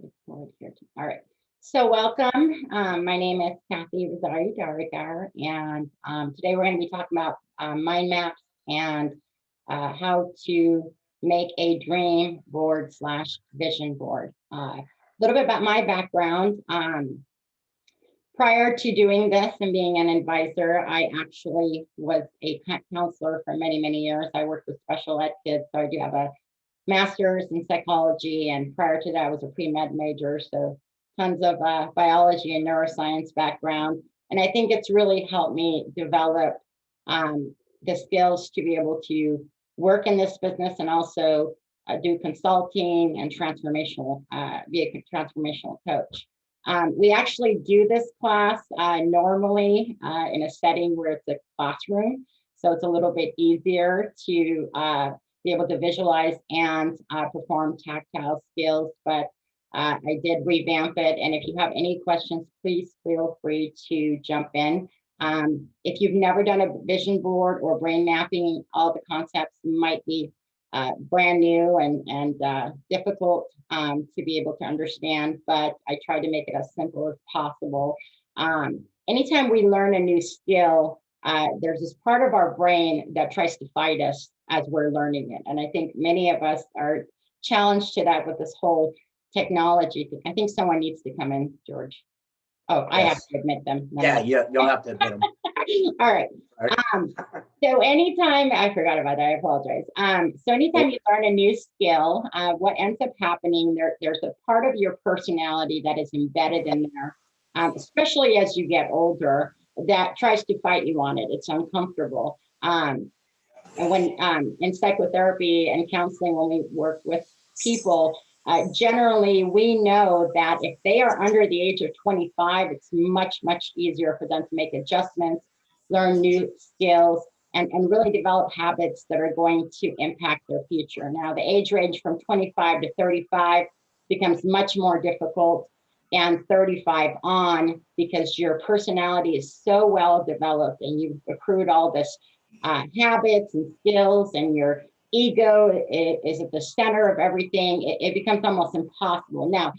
All right. So welcome. My name is Kathy Rosari Darrigar, and today we're going to be talking about mind maps and how to make a dream board slash vision board. A little bit about my background. Prior to doing this and being an advisor, I actually was a counselor for many, many years. I worked with special ed kids, so I do have a master's in psychology, and prior to that, I was a pre-med major, so tons of biology and neuroscience background. And I think it's really helped me develop the skills to be able to work in this business and also do consulting and be a transformational coach. We actually do this class normally in a setting where it's a classroom, so it's a little bit easier to be able to visualize and perform tactile skills, but I did revamp it. And if you have any questions, please feel free to jump in. If you've never done a vision board or brain mapping, all the concepts might be brand new and difficult to be able to understand, but I try to make it as simple as possible. Anytime we learn a new skill, there's this part of our brain that tries to fight us as we're learning it. And I think many of us are challenged to that with this whole technology thing. I think someone needs to come in, George. Oh, I have to admit them. Yeah, you'll have to admit them. All right. So anytime, I forgot about that, I apologize. So anytime you learn a new skill, what ends up happening, there's a part of your personality that is embedded in there, especially as you get older, that tries to fight you on it. It's uncomfortable. And when in psychotherapy and counseling, when we work with people, generally we know that if they are under the age of 25, it's much, much easier for them to make adjustments, learn new skills, and really develop habits that are going to impact their future. Now, the age range from 25 to 35 becomes much more difficult, and 35 on, because your personality is so well developed and you've accrued all this habits and skills, and your ego is at the center of everything. It becomes almost impossible. Now,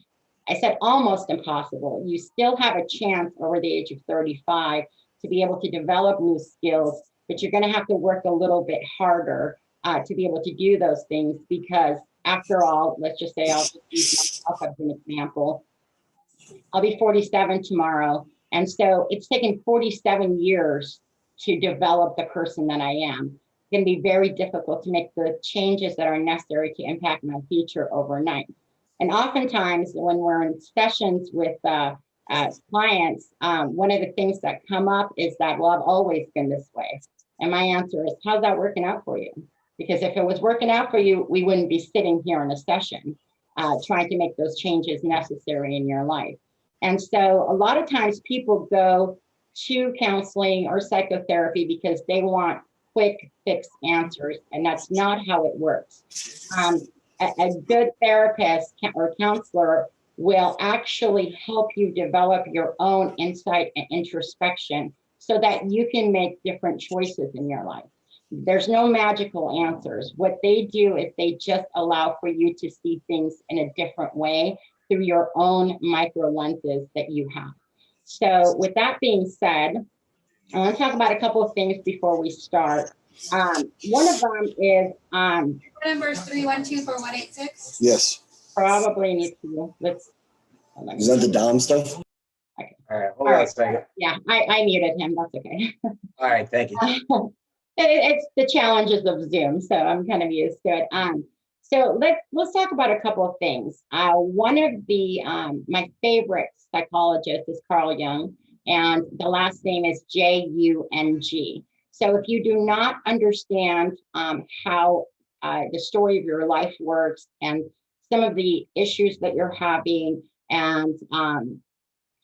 I said almost impossible. You still have a chance over the age of 35 to be able to develop new skills, but you're going to have to work a little bit harder to be able to do those things, because after all, let's just say, I'll just use myself as an example. I'll be 47 tomorrow. And so it's taken 47 years to develop the person that I am. It's going to be very difficult to make the changes that are necessary to impact my future overnight. And oftentimes when we're in sessions with clients, one of the things that come up is that, well, I've always been this way. And my answer is, how's that working out for you? Because if it was working out for you, we wouldn't be sitting here in a session trying to make those changes necessary in your life. And so a lot of times people go to counseling or psychotherapy because they want quick fix answers, and that's not how it works. A good therapist or counselor will actually help you develop your own insight and introspection so that you can make different choices in your life. There's no magical answers. What they do is they just allow for you to see things in a different way through your own micro lenses that you have. So with that being said, I want to talk about a couple of things before we start. One of them is Number 3124186. Yes. probably need to Is that the Dom stuff? Okay. All right, hold on a second. Yeah, I muted him. That's okay. All right, thank you. It's the challenges of Zoom, so I'm kind of used to it. So let's talk about a couple of things. One of the my favorite psychologists is Carl Jung, and the last name is Jung. So if you do not understand how the story of your life works and some of the issues that you're having and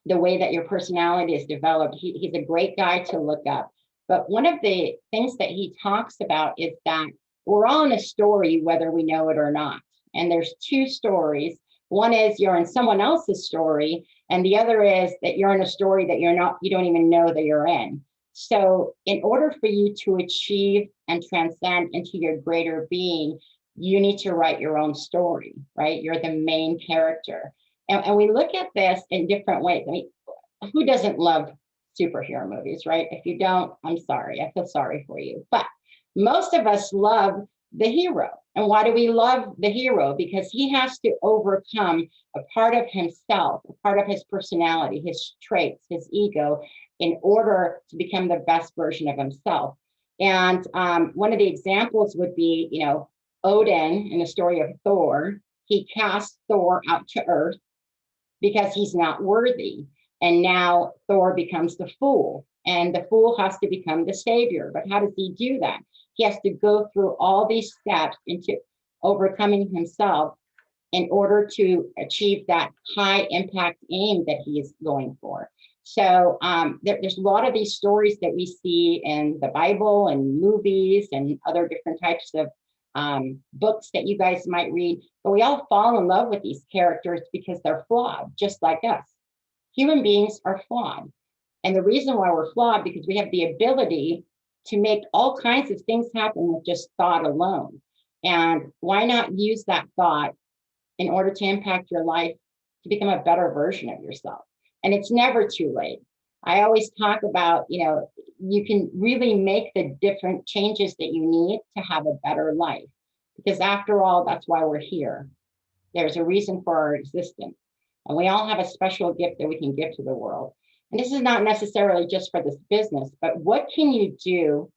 the way that your personality is developed, he's a great guy to look up. But one of the things that he talks about is that we're all in a story, whether we know it or not. And there's two stories. One is you're in someone else's story, and the other is that you're in a story that you don't even know that you're in. So in order for you to achieve and transcend into your greater being, you need to write your own story, right? You're the main character. And we look at this in different ways. I mean, who doesn't love superhero movies, right? If you don't, I'm sorry. I feel sorry for you. But most of us love the hero. And why do we love the hero? Because he has to overcome a part of himself, a part of his personality, his traits, his ego, in order to become the best version of himself. And one of the examples would be, Odin in the story of Thor. He cast Thor out to earth because he's not worthy. And now Thor becomes the fool, and the fool has to become the savior. But how does he do that? He has to go through all these steps into overcoming himself in order to achieve that high impact aim that he is going for. So there's a lot of these stories that we see in the Bible and movies and other different types of books that you guys might read, but we all fall in love with these characters because they're flawed, just like us. Human beings are flawed. And the reason why we're flawed, because we have the ability to make all kinds of things happen with just thought alone. And why not use that thought in order to impact your life to become a better version of yourself? And it's never too late. I always talk about, you can really make the different changes that you need to have a better life. Because after all, that's why we're here. There's a reason for our existence. And we all have a special gift that we can give to the world. And this is not necessarily just for this business, but what can you do?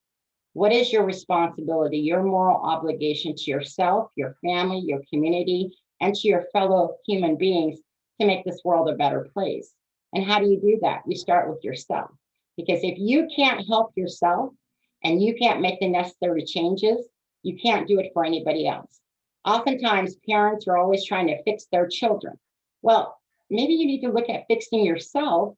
What is your responsibility, your moral obligation to yourself, your family, your community, and to your fellow human beings to make this world a better place? And how do you do that? You start with yourself. Because if you can't help yourself and you can't make the necessary changes, you can't do it for anybody else. Oftentimes, parents are always trying to fix their children. Well, maybe you need to look at fixing yourself,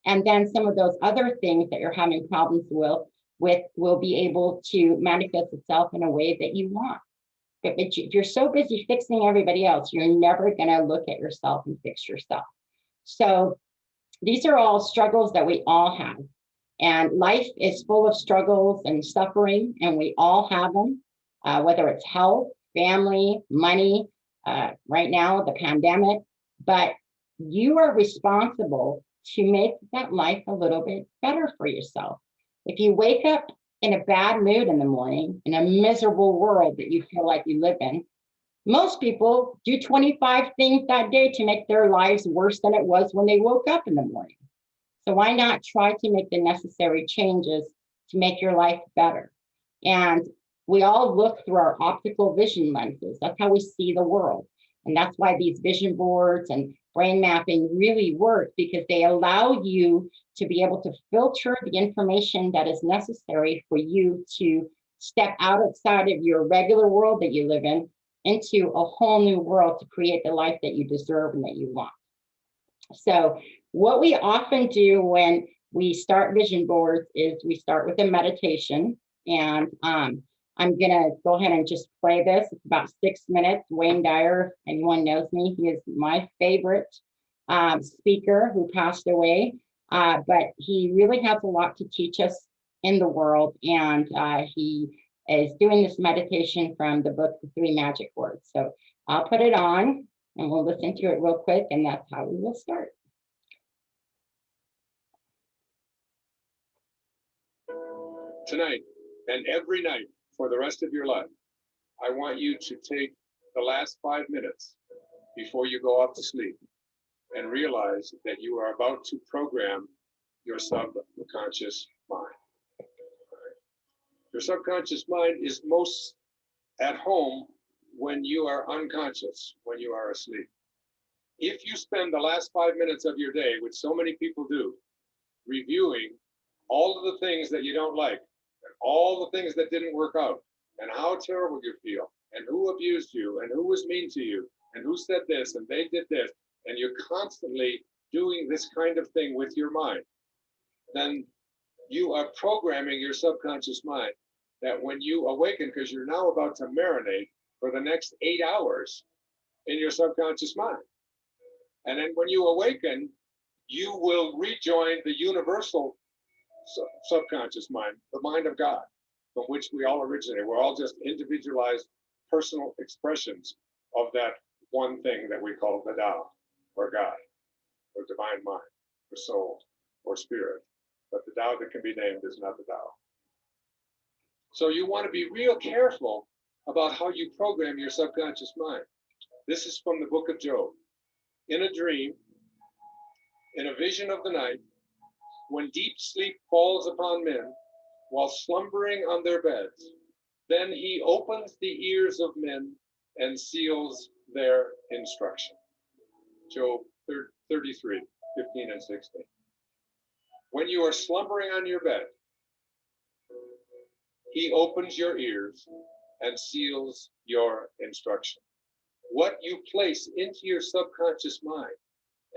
and then some of those other things that you're having problems with will be able to manifest itself in a way that you want. But if you're so busy fixing everybody else, you're never going to look at yourself and fix yourself. So these are all struggles that we all have. And life is full of struggles and suffering, and we all have them, whether it's health, family, money, right now, the pandemic. But you are responsible to make that life a little bit better for yourself. If you wake up in a bad mood in the morning, in a miserable world that you feel like you live in, most people do 25 things that day to make their lives worse than it was when they woke up in the morning. So why not try to make the necessary changes to make your life better? And we all look through our optical vision lenses. That's how we see the world. And that's why these vision boards and brain mapping really work, because they allow you to be able to filter the information that is necessary for you to step outside of your regular world that you live in into a whole new world to create the life that you deserve and that you want. So what we often do when we start vision boards is we start with a meditation. And I'm going to go ahead and just play this. It's about 6 minutes. Wayne Dyer, if anyone knows me, he is my favorite speaker who passed away. But he really has a lot to teach us in the world. And he is doing this meditation from the book, The Three Magic Words. So I'll put it on and we'll listen to it real quick. And that's how we will start. Tonight and every night for the rest of your life, I want you to take the last 5 minutes before you go off to sleep and realize that you are about to program your subconscious mind. Your subconscious mind is most at home when you are unconscious, when you are asleep. If you spend the last 5 minutes of your day, which so many people do, reviewing all of the things that you don't like, and all the things that didn't work out, and how terrible you feel, and who abused you, and who was mean to you, and who said this, and they did this, and you're constantly doing this kind of thing with your mind, then you are programming your subconscious mind that when you awaken, because you're now about to marinate for the next 8 hours in your subconscious mind. And then when you awaken, you will rejoin the universal subconscious mind, the mind of God, from which we all originate. We're all just individualized personal expressions of that one thing that we call the Tao. or God, or divine mind, or soul, or spirit. But the Tao that can be named is not the Tao. So you want to be real careful about how you program your subconscious mind. This is from the book of Job. In a dream, in a vision of the night, when deep sleep falls upon men while slumbering on their beds, then he opens the ears of men and seals their instruction. Job 33, 15 and 16. When you are slumbering on your bed, he opens your ears and seals your instruction. What you place into your subconscious mind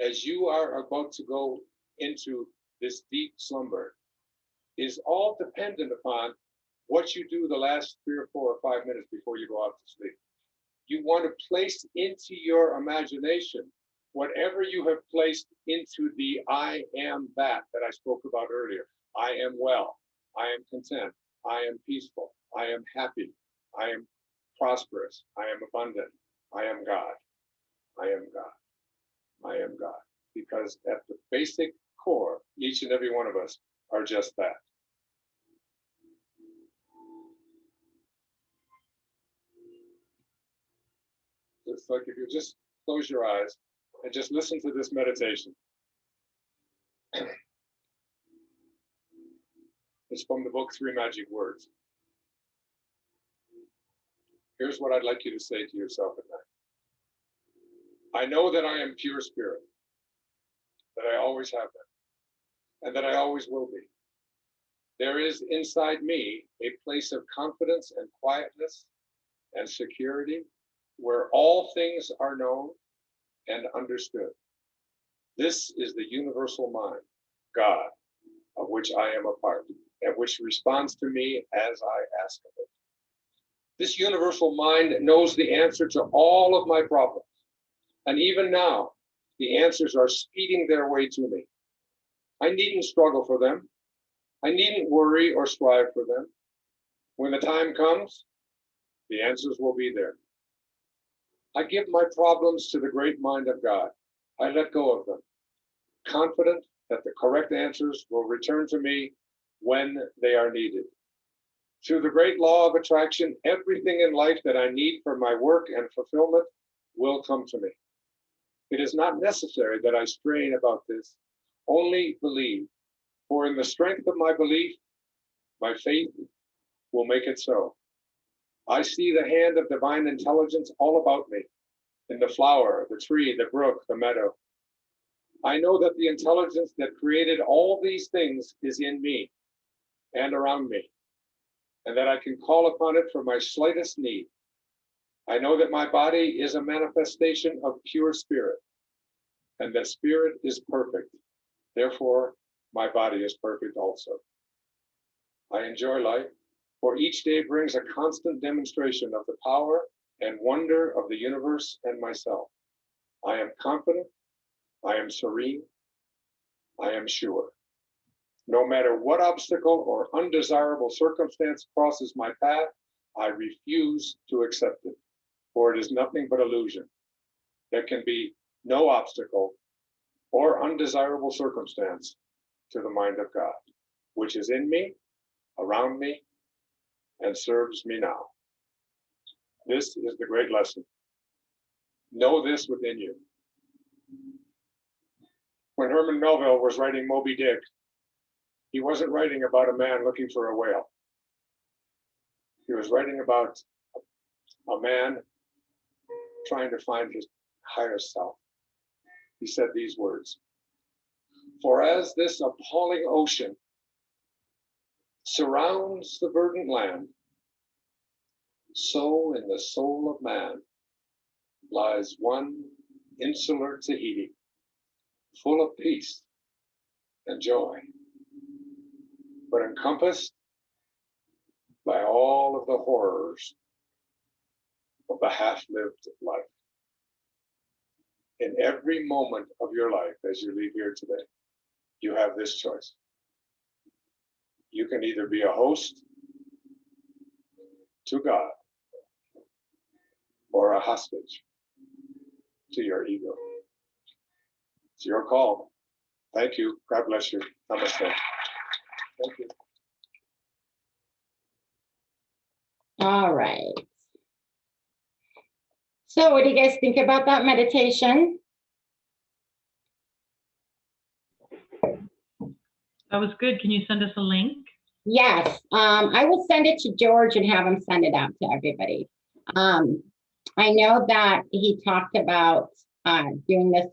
as you are about to go into this deep slumber is all dependent upon what you do the last 3 or 4 or 5 minutes before you go off to sleep. You want to place into your imagination whatever you have placed into the I am that I spoke about earlier. I am well. I am content. I am peaceful. I am happy. I am prosperous. I am abundant. I am God. I am God. I am God. Because at the basic core, each and every one of us are just that. It's like if you just close your eyes and just listen to this meditation. It's from the book, 3 Magic Words. Here's what I'd like you to say to yourself at night. I know that I am pure spirit, that I always have been, and that I always will be. There is inside me a place of confidence and quietness and security where all things are known and understood. This is the universal mind, God, of which I am a part, and which responds to me as I ask of it. This universal mind knows the answer to all of my problems. And even now, the answers are speeding their way to me. I needn't struggle for them. I needn't worry or strive for them. When the time comes, the answers will be there. I give my problems to the great mind of God. I let go of them, confident that the correct answers will return to me when they are needed. Through the great law of attraction, everything in life that I need for my work and fulfillment will come to me. It is not necessary that I strain about this, only believe. For in the strength of my belief, my faith will make it so. I see the hand of divine intelligence all about me, in the flower, the tree, the brook, the meadow. I know that the intelligence that created all these things is in me and around me, and that I can call upon it for my slightest need. I know that my body is a manifestation of pure spirit, and that spirit is perfect. Therefore, my body is perfect also. I enjoy life, for each day brings a constant demonstration of the power and wonder of the universe and myself. I am confident, I am serene, I am sure. No matter what obstacle or undesirable circumstance crosses my path, I refuse to accept it, for it is nothing but illusion. There can be no obstacle or undesirable circumstance to the mind of God, which is in me, around me, and serves me now. This is the great lesson. Know this within you. When Herman Melville was writing Moby Dick, he wasn't writing about a man looking for a whale. He was writing about a man trying to find his higher self. He said these words, "For as this appalling ocean surrounds the verdant land, so in the soul of man lies one insular Tahiti, full of peace and joy, but encompassed by all of the horrors of the half-lived life. In every moment of your life as you leave here today, you have this choice. You can either be a host to God or a hostage to your ego. It's your call. Thank you. God bless you. Namaste. Thank you. All right. So what do you guys think about that meditation? That was good. Can you send us a link? Yes, I will send it to George and have him send it out to everybody. I know that he talked about doing this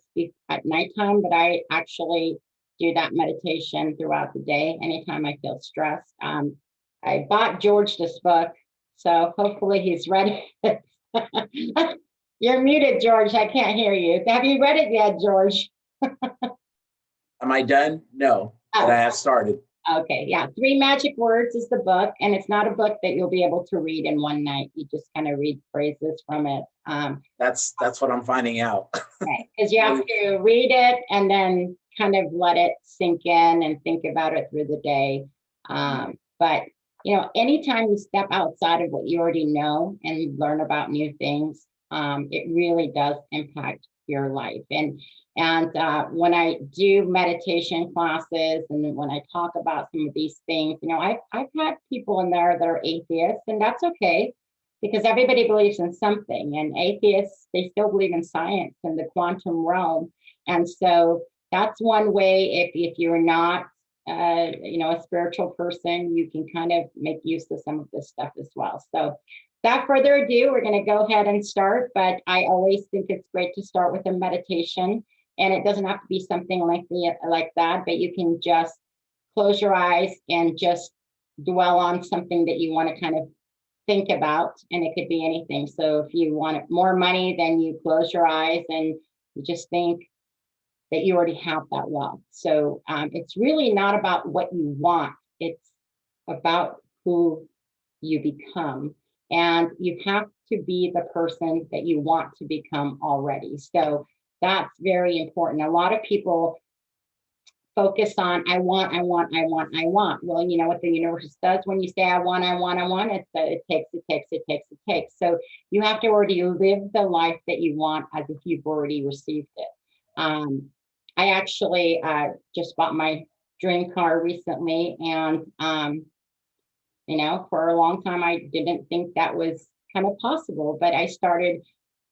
at nighttime, but I actually do that meditation throughout the day, anytime I feel stressed. I bought George this book, so hopefully he's read it. You're muted, George. I can't hear you. Have you read it yet, George? Am I done? No, but I have started. Okay, yeah. 3 Magic Words is the book, and it's not a book that you'll be able to read in one night. You just kind of read phrases from it. That's what I'm finding out. Right, because you have to read it and then kind of let it sink in and think about it through the day. But you know, anytime you step outside of what you already know and you learn about new things, it really does impact your life. And when I do meditation classes and when I talk about some of these things, you know, I've had people in there that are atheists, and that's okay because everybody believes in something. And atheists, they still believe in science and the quantum realm. And so that's one way, if you're not, you know, a spiritual person, you can kind of make use of some of this stuff as well. So without further ado, we're going to go ahead and start. But I always think it's great to start with a meditation. And it doesn't have to be something like that, but you can just close your eyes and just dwell on something that you want to kind of think about. And it could be anything. So if you want more money, then you close your eyes and you just think that you already have that wealth. So it's really not about what you want. It's about who you become. And you have to be the person that you want to become already. So that's very important. A lot of people focus on, I want. Well, you know what the universe does when you say, I want, it takes. So you have to already live the life that you want as if you've already received it. I actually just bought my dream car recently, and you know, for a long time, I didn't think that was kind of possible, but I started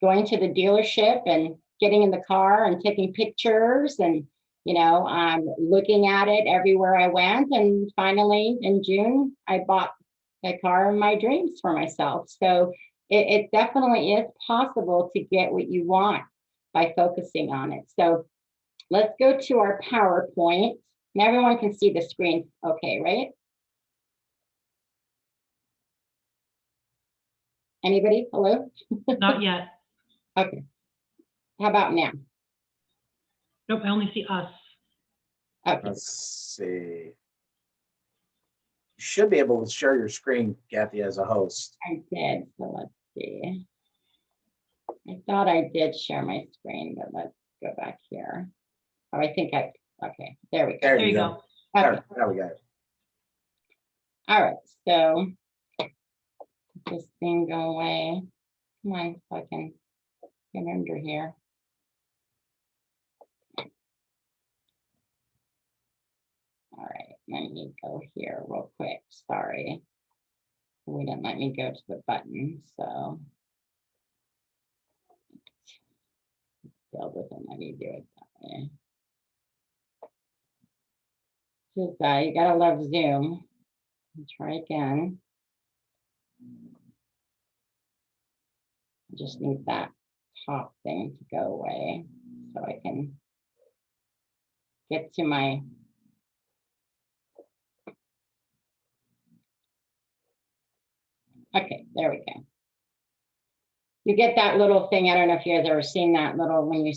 going to the dealership and getting in the car and taking pictures and, you know, looking at it everywhere I went. And finally in June, I bought a car of my dreams for myself. So it definitely is possible to get what you want by focusing on it. So let's go to our PowerPoint. And everyone can see the screen. Okay, right? Anybody? Hello? Not yet. Okay. How about now? Nope, I only see us. Okay. Let's see. You should be able to share your screen, Kathy, as a host. I did. So let's see. I thought I did share my screen, but let's go back here. Oh, I think okay, there we go. There you go. Okay. There we go. All right. So this thing go away. Come on, if I can get under here. All right, let me go here real quick. Sorry. We didn't let me go to the button, so still doesn't let me do it that way. Just you gotta love Zoom. Let's try again. I just need that top thing to go away so I can get to my. Okay, there we go. You get that little thing. I don't know if you guys ever seen that little, when you're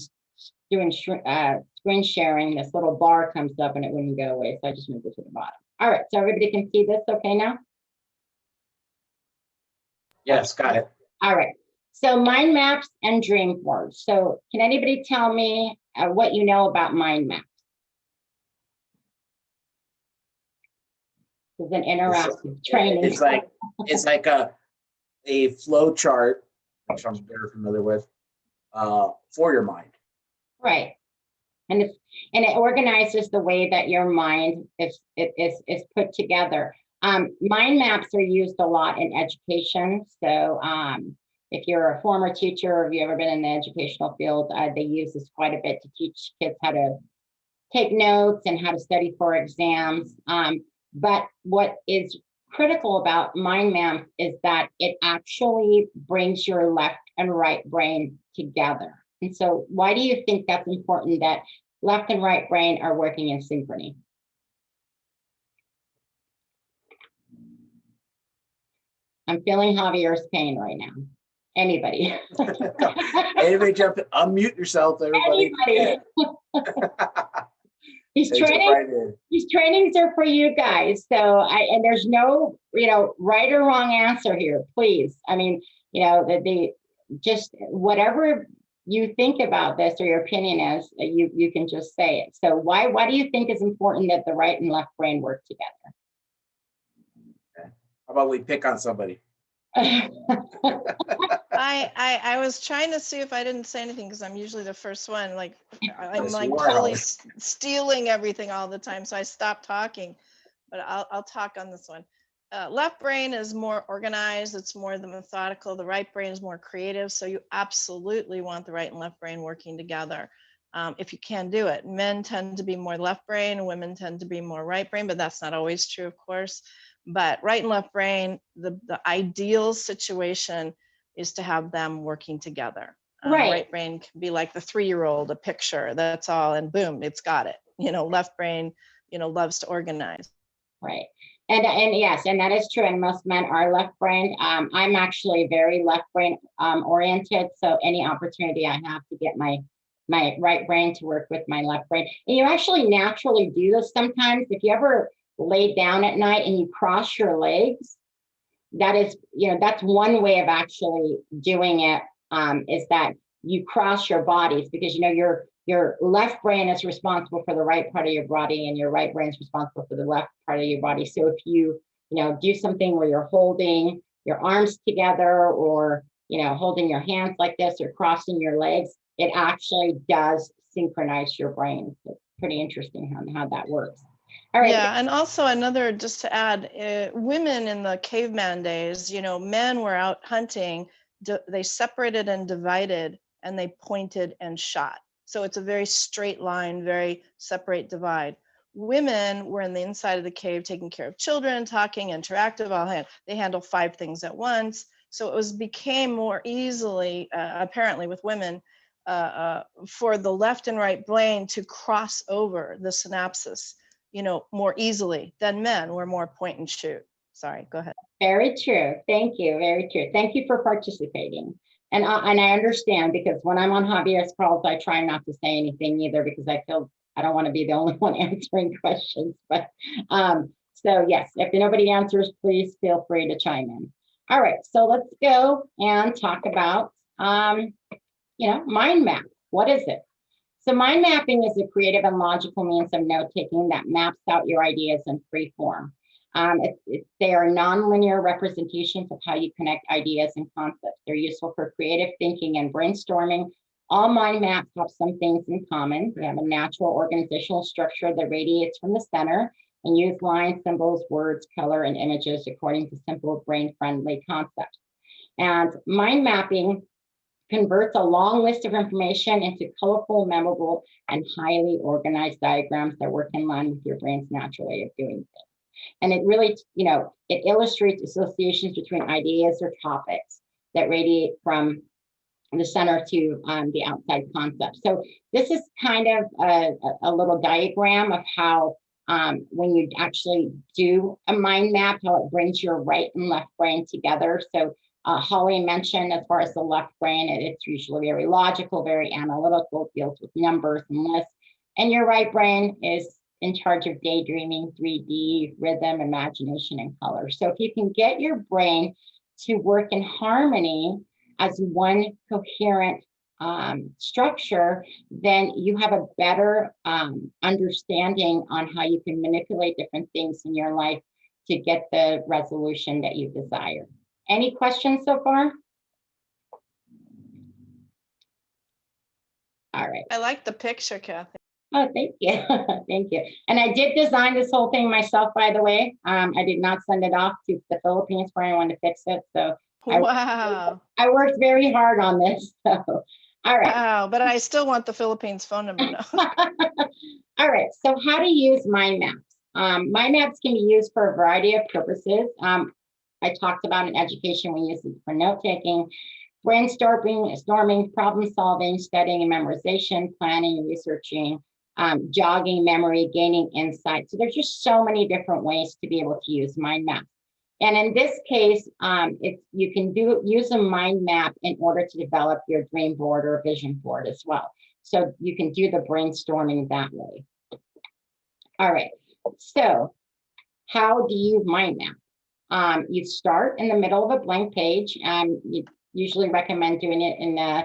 doing screen sharing, this little bar comes up and it wouldn't go away. So I just moved it to the bottom. All right, so everybody can see this okay now? Yes, got it. All right, so mind maps and dream boards. So can anybody tell me what you know about mind maps? It's an interactive training. It's like a flow chart, which I'm very familiar with, for your mind. Right. And it organizes the way that your mind is put together. Mind maps are used a lot in education. So if you're a former teacher or if you've ever been in the educational field, they use this quite a bit to teach kids how to take notes and how to study for exams. But what is critical about mind map is that it actually brings your left and right brain together. And so why do you think that's important, that left and right brain are working in synchrony? I'm feeling Javier's pain right now. Anybody? Anybody jump in? Unmute yourself, everybody. Anybody? These They jump trainings, right in. these trainings are for you guys. So and there's no, right or wrong answer here, please. I mean, the just whatever you think about this or your opinion is, you can just say it. So why do you think it's important that the right and left brain work together? How about we pick on somebody? I was trying to see if I didn't say anything because I'm usually the first one. Like I'm Yes, like you are, totally Holly. stealing everything all the time, so I stopped talking. But I'll talk on this one. Left brain is more organized. It's more the methodical. The right brain is more creative. So you absolutely want the right and left brain working together. If you can do it. Men tend to be more left brain, women tend to be more right brain, but that's not always true, of course. But right and left brain, the ideal situation is to have them working together. Right brain can be like the 3-year-old, a picture, that's all, and boom, it's got it. Left brain, loves to organize. Right. And yes, and that is true. And most men are left brain. I'm actually very left brain oriented. So any opportunity I have to get my right brain to work with my left brain. And you actually naturally do this sometimes. If you ever lay down at night and you cross your legs, that is, that's one way of actually doing it, is that you cross your bodies, because your left brain is responsible for the right part of your body and your right brain is responsible for the left part of your body. So if you do something where you're holding your arms together, or holding your hands like this, or crossing your legs, it actually does synchronize your brain. It's pretty interesting how that works. All right. Yeah, and also another, just to add, women in the caveman days, men were out hunting, they separated and divided, and they pointed and shot. So it's a very straight line, very separate, divide. Women were in the inside of the cave taking care of children, talking, interactive, they handle 5 things at once. So it became more easily, apparently with women, for the left and right brain to cross over the synapses, more easily than men were more point and shoot. Sorry, go ahead. Very true. Thank you. Very true. Thank you for participating. And I understand, because when I'm on Javier's calls, I try not to say anything either, because I feel I don't want to be the only one answering questions. But so yes, if nobody answers, please feel free to chime in. All right, so let's go and talk about mind map. What is it? So mind mapping is a creative and logical means of note-taking that maps out your ideas in free form. They are nonlinear representations of how you connect ideas and concepts. They're useful for creative thinking and brainstorming. All mind maps have some things in common. They have a natural organizational structure that radiates from the center, and use lines, symbols, words, color, and images according to simple brain-friendly concepts. And mind mapping converts a long list of information into colorful, memorable, and highly organized diagrams that work in line with your brain's natural way of doing things. And it really, it illustrates associations between ideas or topics that radiate from the center to the outside concept. So this is kind of a little diagram of how when you actually do a mind map, how it brings your right and left brain together. So Holly mentioned, as far as the left brain, it's usually very logical, very analytical, deals with numbers and lists. And your right brain is in charge of daydreaming, 3D, rhythm, imagination, and color. So if you can get your brain to work in harmony as one coherent structure, then you have a better understanding on how you can manipulate different things in your life to get the resolution that you desire. Any questions so far? All right. I like the picture, Kathy. Oh, thank you. Thank you. And I did design this whole thing myself, by the way. I did not send it off to the Philippines for anyone to fix it. So Wow. I worked very hard on this. So, all right. Wow. But I still want the Philippines phone number now. All right. So how to use mind maps. Mind maps can be used for a variety of purposes. I talked about in education, we use it for note taking, brainstorming, problem solving, studying and memorization, planning, researching, jogging memory, gaining insight. So there's just so many different ways to be able to use mind maps. And in this case, you can use a mind map in order to develop your dream board or vision board as well. So you can do the brainstorming that way. All right. So how do you mind map? You start in the middle of a blank page. You usually recommend doing it in a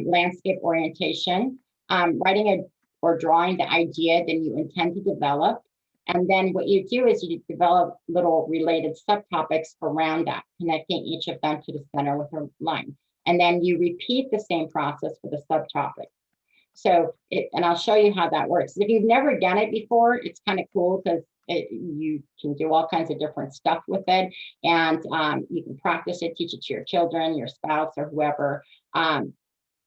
landscape orientation, writing or drawing the idea that you intend to develop. And then what you do is you develop little related subtopics around that, connecting each of them to the center with a line. And then you repeat the same process for the subtopic. So, and I'll show you how that works. If you've never done it before, it's kind of cool because you can do all kinds of different stuff with it. And you can practice it, teach it to your children, your spouse, or whoever.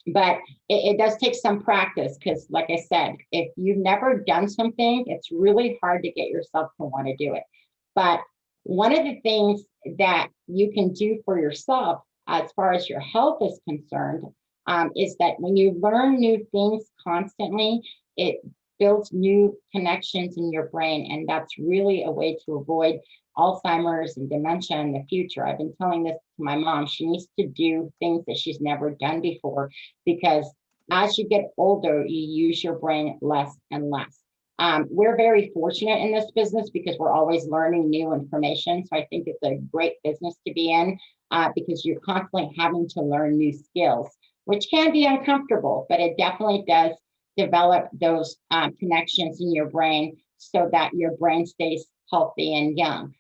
But it does take some practice because, like I said, if you've never done something, it's really hard to get yourself to want to do it. But one of the things that you can do for yourself, as far as your health is concerned, is that when you learn new things constantly, it builds new connections in your brain. And that's really a way to avoid Alzheimer's and dementia in the future. I've been telling this to my mom. She needs to do things that she's never done before, because as you get older, you use your brain less and less. We're very fortunate in this business because we're always learning new information. So I think it's a great business to be in because you're constantly having to learn new skills, which can be uncomfortable, but it definitely does develop those connections in your brain so that your brain stays healthy and young.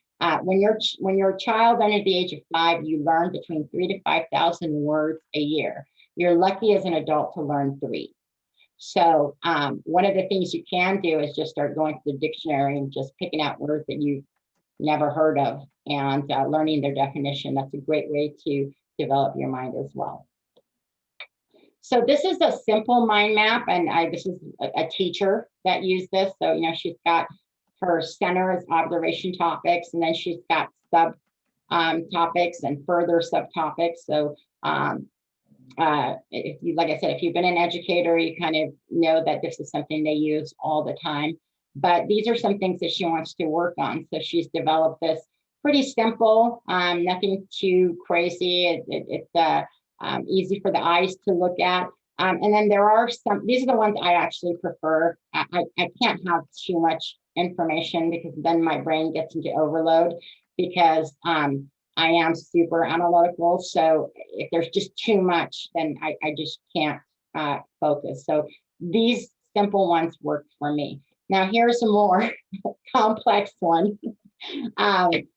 When you're a child under the age of 5, you learn between 3,000 to 5,000 words a year. You're lucky as an adult to learn 3. So one of the things you can do is just start going to the dictionary and just picking out words that you've never heard of and learning their definition. That's a great way to develop your mind as well. So this is a simple mind map, and this is a teacher that used this. So, she's got her center as observation topics, and then she's got sub topics and further subtopics. So if you, like I said, if you've been an educator, you kind of know that this is something they use all the time. But these are some things that she wants to work on. So she's developed this pretty simple, nothing too crazy. It's easy for the eyes to look at. And then there are these are the ones I actually prefer. I can't have too much information because then my brain gets into overload because I am super analytical. So if there's just too much, then I just can't focus. So these simple ones work for me. Now here's a more complex one.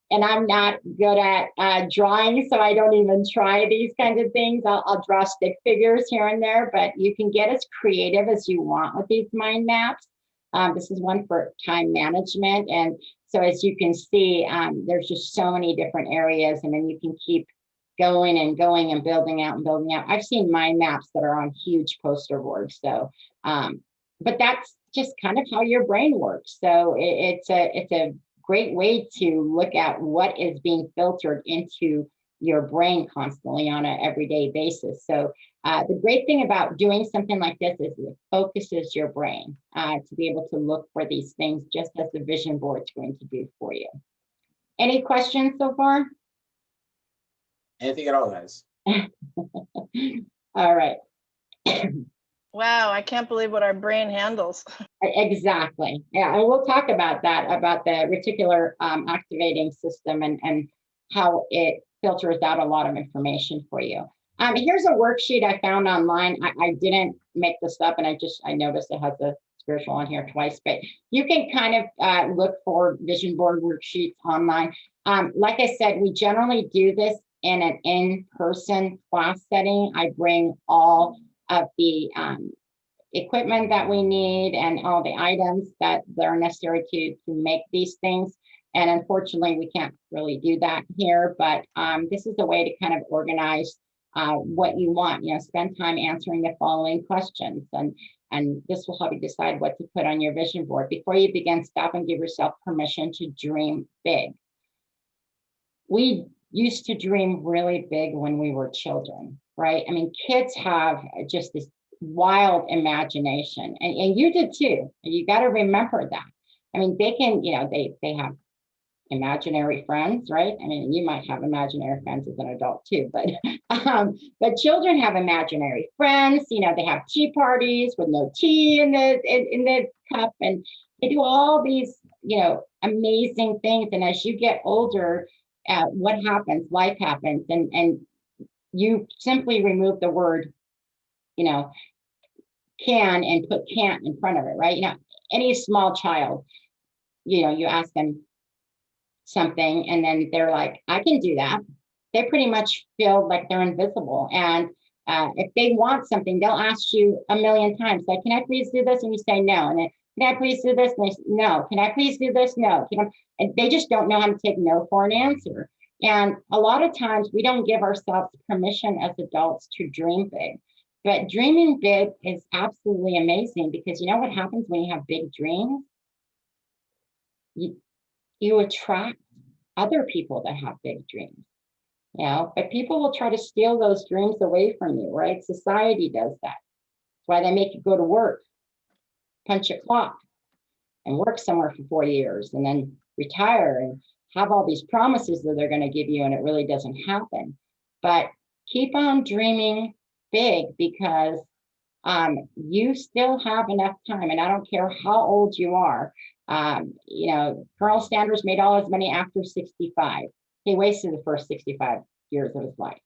And I'm not good at drawing, so I don't even try these kinds of things. I'll draw stick figures here and there, but you can get as creative as you want with these mind maps. This is one for time management. And so as you can see, there's just so many different areas, and then you can keep going and going and building out and building out. I've seen mind maps that are on huge poster boards. So, but that's just kind of how your brain works. So it's a great way to look at what is being filtered into your brain constantly on an everyday basis. So the great thing about doing something like this is it focuses your brain to be able to look for these things, just as the vision board is going to do for you. Any questions so far? Anything at all, guys? All right. Wow, I can't believe what our brain handles. Exactly. Yeah, and we'll talk about that, about the reticular activating system and how it filters out a lot of information for you. Here's a worksheet I found online. I didn't make this up, and I noticed it has a spiritual on here twice, but you can kind of look for vision board worksheets online. Like I said, we generally do this in an in-person class setting. I bring all of the equipment that we need and all the items that are necessary to make these things. And unfortunately, we can't really do that here, but this is a way to kind of organize what you want. Spend time answering the following questions, and this will help you decide what to put on your vision board. Before you begin, stop and give yourself permission to dream big. We used to dream really big when we were children, right? I mean, kids have just this wild imagination, and you did too. You got to remember that. I mean, they can, they have imaginary friends, right? I mean, you might have imaginary friends as an adult too, but children have imaginary friends. They have tea parties with no tea in the cup, and they do all these, amazing things. And as you get older, what happens? Life happens, and you simply remove the word, can, and put can't in front of it, right? Any small child, you ask them something and then they're like, I can do that. They pretty much feel like they're invisible. And if they want something, they'll ask you a million times, like, can I please do this? And you say no. And then, can I please do this? And they say, no. Can I please do this? No. And they just don't know how to take no for an answer. And a lot of times we don't give ourselves permission as adults to dream big. But dreaming big is absolutely amazing, because you know what happens when you have big dreams? You attract other people that have big dreams, but people will try to steal those dreams away from you, right? Society does that. That's why they make you go to work, punch a clock, and work somewhere for 4 years, and then retire and have all these promises that they're going to give you, and it really doesn't happen. But keep on dreaming big, because you still have enough time, and I don't care how old you are. Colonel Sanders made all his money after 65. He wasted the first 65 years of his life.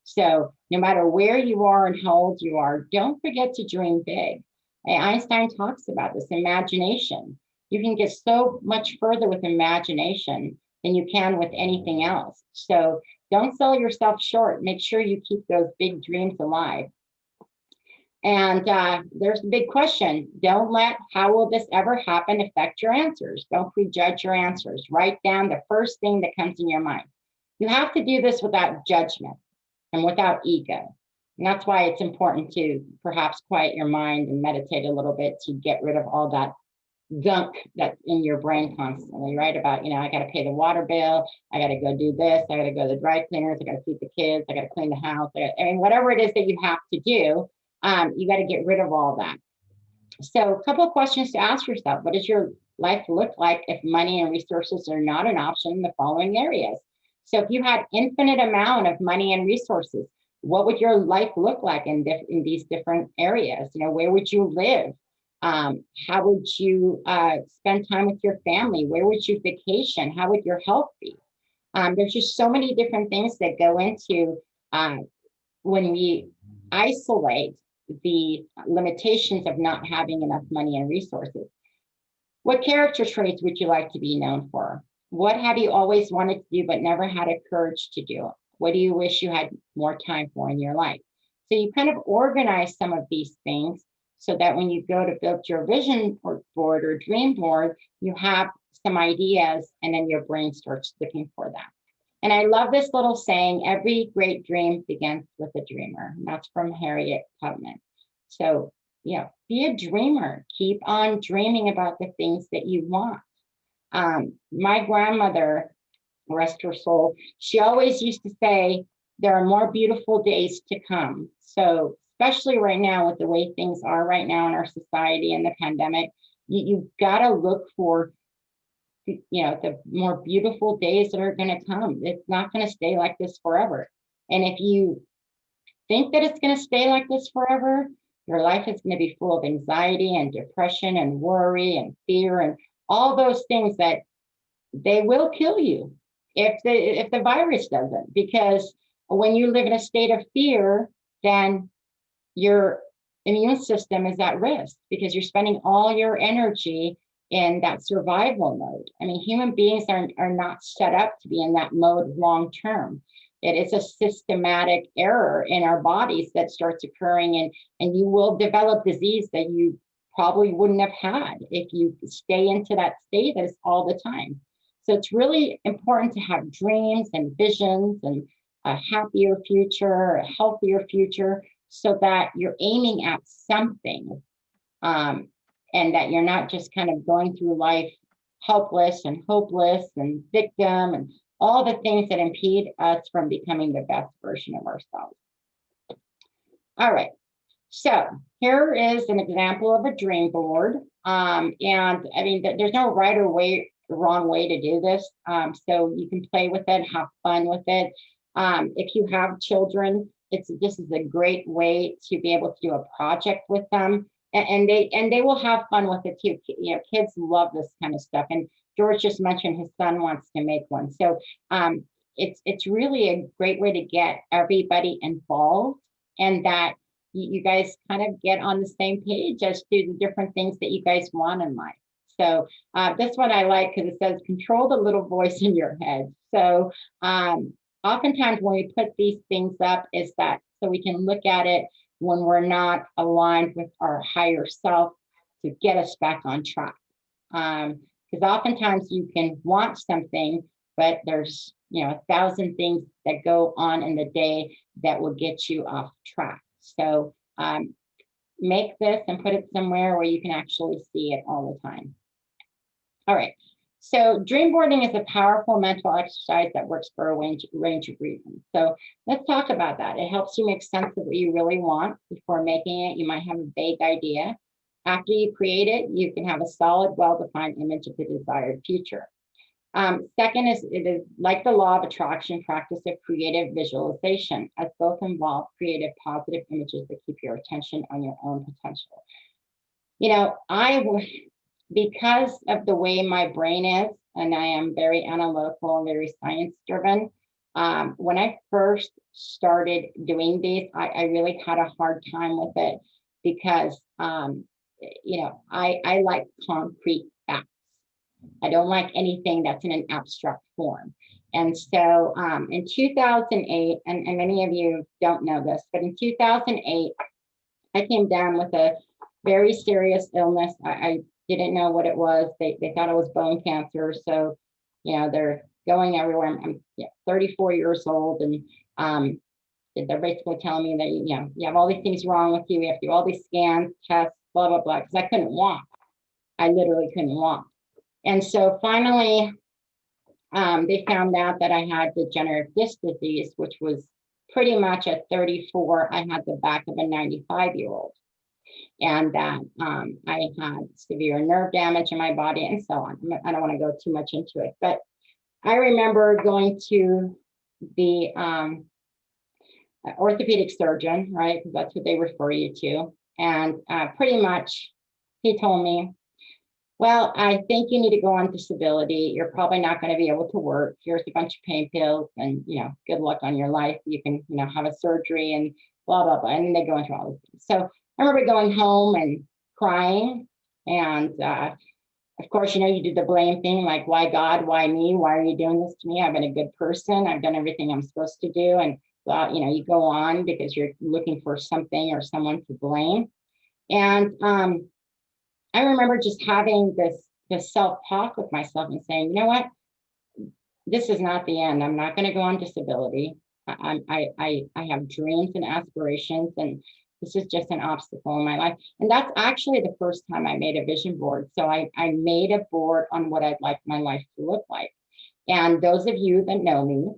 So no matter where you are and how old you are, don't forget to dream big. Einstein talks about this imagination. You can get so much further with imagination than you can with anything else. So don't sell yourself short. Make sure you keep those big dreams alive. And there's the big question. Don't let how will this ever happen affect your answers. Don't prejudge your answers. Write down the first thing that comes in your mind. You have to do this without judgment and without ego. And that's why it's important to perhaps quiet your mind and meditate a little bit to get rid of all that gunk that's in your brain constantly, right? About, I got to pay the water bill. I got to go do this. I got to go to the dry cleaners. I got to feed the kids. I got to clean the house. Whatever it is that you have to do, you got to get rid of all that. So a couple of questions to ask yourself. What does your life look like if money and resources are not an option in the following areas? So if you had infinite amount of money and resources, what would your life look like in these different areas? Where would you live? How would you spend time with your family? Where would you vacation? How would your health be? There's just so many different things that go into when we isolate the limitations of not having enough money and resources. What character traits would you like to be known for? What have you always wanted to do but never had a courage to do? What do you wish you had more time for in your life? So you kind of organize some of these things so that when you go to build your vision board or dream board, you have some ideas, and then your brain starts looking for that. And I love this little saying, every great dream begins with a dreamer. And that's from Harriet Tubman. So, be a dreamer. Keep on dreaming about the things that you want. My grandmother, rest her soul, she always used to say, there are more beautiful days to come. So especially right now with the way things are right now in our society and the pandemic, you've got to look for the more beautiful days that are going to come. It's not going to stay like this forever. And if you think that it's going to stay like this forever, your life is going to be full of anxiety and depression and worry and fear and all those things that they will kill you if the virus doesn't. Because when you live in a state of fear, then your immune system is at risk because you're spending all your energy in that survival mode. I mean, human beings are not set up to be in that mode long term. It is a systematic error in our bodies that starts occurring, and you will develop disease that you probably wouldn't have had if you stay into that status all the time. So it's really important to have dreams and visions and a happier future, a healthier future, so that you're aiming at something, and that you're not just kind of going through life helpless and hopeless and victim and all the things that impede us from becoming the best version of ourselves. All right, so here is an example of a dream board. And I mean, there's no right or wrong way to do this. So you can play with it, have fun with it. If you have children, this is a great way to be able to do a project with them, and they will have fun with it too. You know, kids love this kind of stuff. And George just mentioned his son wants to make one. So it's really a great way to get everybody involved, and that you guys kind of get on the same page as to the different things that you guys want in life. So this one I like because it says, control the little voice in your head. So oftentimes when we put these things up is that so we can look at it when we're not aligned with our higher self to get us back on track. Because oftentimes you can want something, but there's 1,000 things that go on in the day that will get you off track. So make this and put it somewhere where you can actually see it all the time. All right. So dream boarding is a powerful mental exercise that works for a range of reasons. So let's talk about that. It helps you make sense of what you really want before making it. You might have a vague idea. After you create it, you can have a solid, well-defined image of the desired future. Second is, it is like the law of attraction, practice of creative visualization, as both involve creative, positive images that keep your attention on your own potential. Because of the way my brain is, and I am very analytical and very science driven, when I first started doing these, I really had a hard time with it because, I like concrete facts. I don't like anything that's in an abstract form. And so in 2008, and many of you don't know this, but in 2008, I came down with a very serious illness. I didn't know what it was. They thought it was bone cancer. So, they're going everywhere. I'm 34 years old, and they're basically telling me that, you have all these things wrong with you. We have to do all these scans, tests, blah, blah, blah, because I couldn't walk. I literally couldn't walk. And so finally, they found out that I had degenerative disc disease, which was pretty much at 34, I had the back of a 95-year-old. And that I had severe nerve damage in my body and so on. I don't want to go too much into it, but I remember going to the orthopedic surgeon, right? Because that's what they refer you to. And pretty much he told me, well, I think you need to go on disability. You're probably not going to be able to work. Here's a bunch of pain pills and, good luck on your life. You can, have a surgery and blah, blah, blah. And then they go into all these things. So I remember going home and crying. And of course, you do the blame thing, like, why God, why me? Why are you doing this to me? I've been a good person. I've done everything I'm supposed to do. And, you go on because you're looking for something or someone to blame. And I remember just having this self-talk with myself and saying, you know what? This is not the end. I'm not going to go on disability. I have dreams and aspirations, and this is just an obstacle in my life. And that's actually the first time I made a vision board. So I made a board on what I'd like my life to look like. And those of you that know me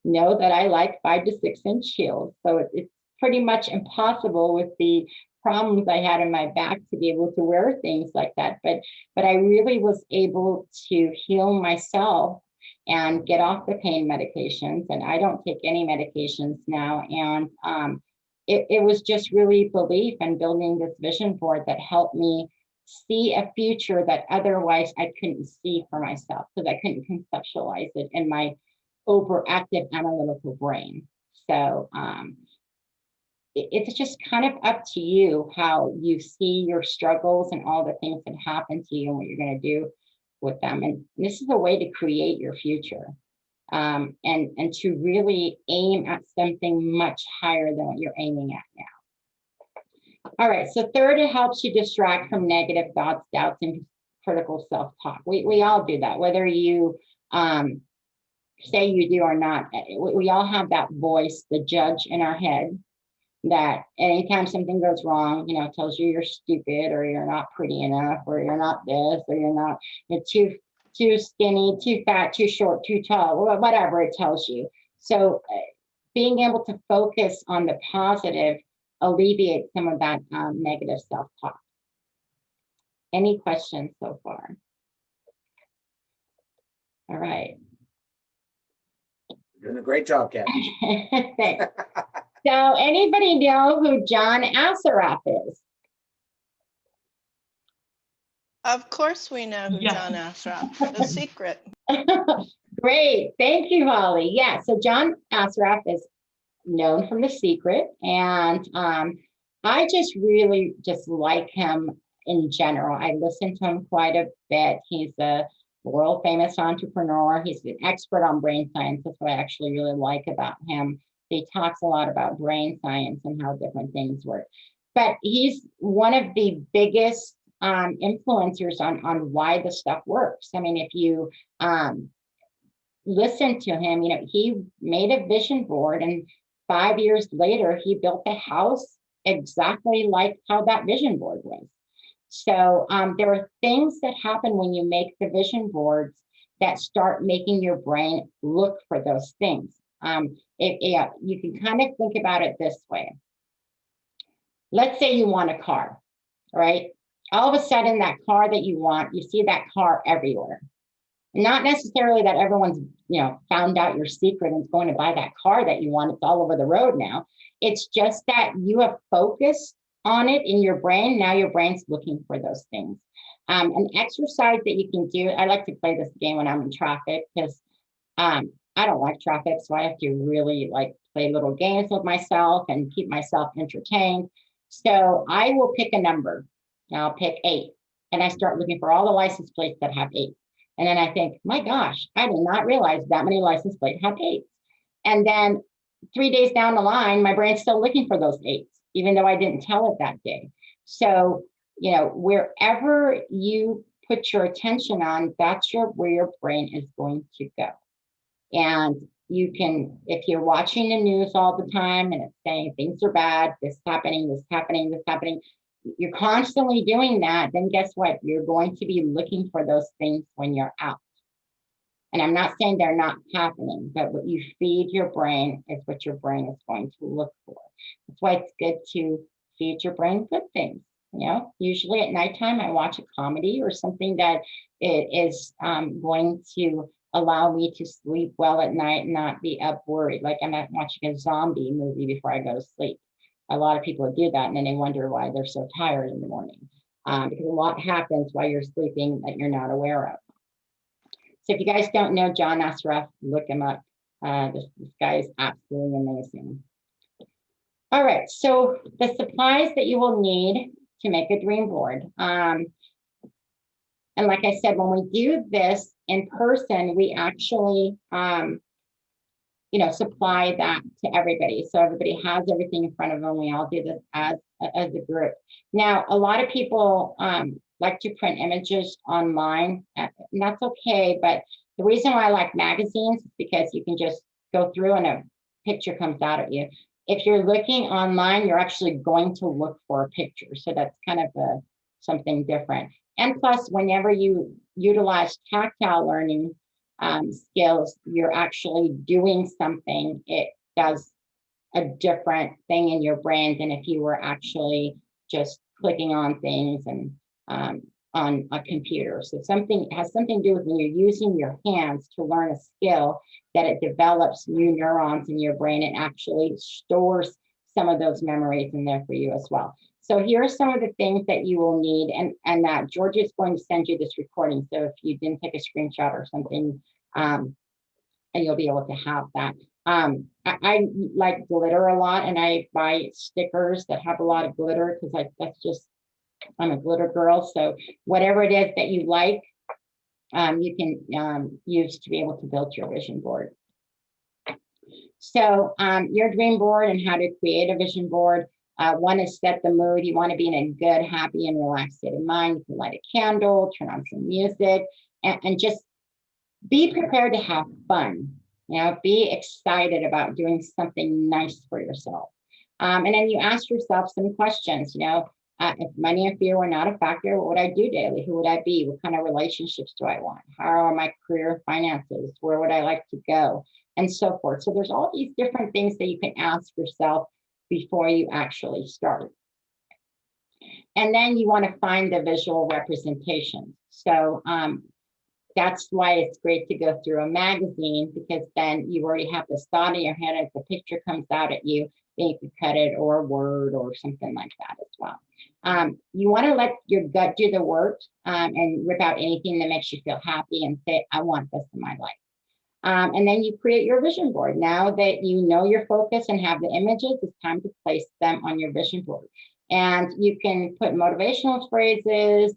know that I like 5 to 6 inch heels. So it's pretty much impossible with the problems I had in my back to be able to wear things like that. But I really was able to heal myself and get off the pain medications. And I don't take any medications now. And it was just really belief and building this vision board that helped me see a future that otherwise I couldn't see for myself because I couldn't conceptualize it in my overactive analytical brain. So it's just kind of up to you how you see your struggles and all the things that happen to you and what you're going to do with them. And this is a way to create your future. and to really aim at something much higher than what you're aiming at now. All right, so third, it helps you distract from negative thoughts, doubts, and critical self-talk. We all do that, whether you say you do or not. We all have that voice, the judge in our head, that anytime something goes wrong, you know, tells you you're stupid, or you're not pretty enough, or you're not this, or you're too skinny, too fat, too short, too tall, whatever it tells you. So being able to focus on the positive alleviates some of that negative self-talk. Any questions so far? All right. You're doing a great job, Kathy. Thanks. So anybody know who John Assaraf is? Of course we know who Yes. John Ashraf, The Secret. Great, thank you, Holly. Yeah, so John Assaraf is known from The Secret, and I just really just like him in general. I listen to him quite a bit. He's a world famous entrepreneur. He's an expert on brain science. That's what I actually really like about him. He talks a lot about brain science and how different things work. But he's one of the biggest influencers on why the stuff works. I mean, if you listen to him, you know, he made a vision board, and 5 years later, he built a house exactly like how that vision board was. So there are things that happen when you make the vision boards that start making your brain look for those things. You can kind of think about it this way. Let's say you want a car, right? All of a sudden, that car that you want, you see that car everywhere. Not necessarily that everyone's, you know, found out your secret and is going to buy that car that you want. It's all over the road now. It's just that you have focused on it in your brain. Now your brain's looking for those things. An exercise that you can do, I like to play this game when I'm in traffic, because I don't like traffic, so I have to really like play little games with myself and keep myself entertained. So I will pick a number. I'll pick 8, and I start looking for all the license plates that have 8. And then I think, my gosh, I did not realize that many license plates have 8. And then 3 days down the line, my brain's still looking for those 8s, even though I didn't tell it that day. So, you know, wherever you put your attention on, that's where your brain is going to go. And you can, if you're watching the news all the time and it's saying things are bad, this happening, this happening, this happening, you're constantly doing that, then guess what? You're going to be looking for those things when you're out. And I'm not saying they're not happening, but what you feed your brain is what your brain is going to look for. That's why it's good to feed your brain good things. You know, usually at nighttime, I watch a comedy or something that it is going to allow me to sleep well at night and not be up worried. Like I'm not watching a zombie movie before I go to sleep. A lot of people do that, and then they wonder why they're so tired in the morning, because a lot happens while you're sleeping that you're not aware of. So if you guys don't know John Assaraf, look him up. This guy is absolutely amazing. All right, so the supplies that you will need to make a dream board. And like I said, when we do this in person, we actually you know, supply that to everybody. So everybody has everything in front of them. We all do this as a group. Now, a lot of people like to print images online, and that's okay. But the reason why I like magazines is because you can just go through and a picture comes out at you. If you're looking online, you're actually going to look for a picture. So that's kind of something different. And plus, whenever you utilize tactile learning skills, you're actually doing something. It does a different thing in your brain than if you were actually just clicking on things and on a computer. So something has something to do with when you're using your hands to learn a skill, that it develops new neurons in your brain. It actually stores some of those memories in there for you as well. So here are some of the things that you will need, and that Georgia is going to send you this recording. So if you didn't take a screenshot or something, and you'll be able to have that. I like glitter a lot, and I buy stickers that have a lot of glitter because I'm a glitter girl. So whatever it is that you like, you can use to be able to build your vision board. So your dream board and how to create a vision board. One is set the mood. You want to be in a good, happy, and relaxed state of mind. You can light a candle, turn on some music, and just be prepared to have fun. You know, be excited about doing something nice for yourself. And then you ask yourself some questions, you know, if money and fear were not a factor, what would I do daily? Who would I be? What kind of relationships do I want? How are my career finances? Where would I like to go? And so forth. So there's all these different things that you can ask yourself before you actually start. And then you want to find the visual representation. So that's why it's great to go through a magazine, because then you already have this thought in your head. If the picture comes out at you, then you can cut it, or Word or something like that as well. You want to let your gut do the work and rip out anything that makes you feel happy and say, I want this in my life. And then you create your vision board. Now that you know your focus and have the images, it's time to place them on your vision board. And you can put motivational phrases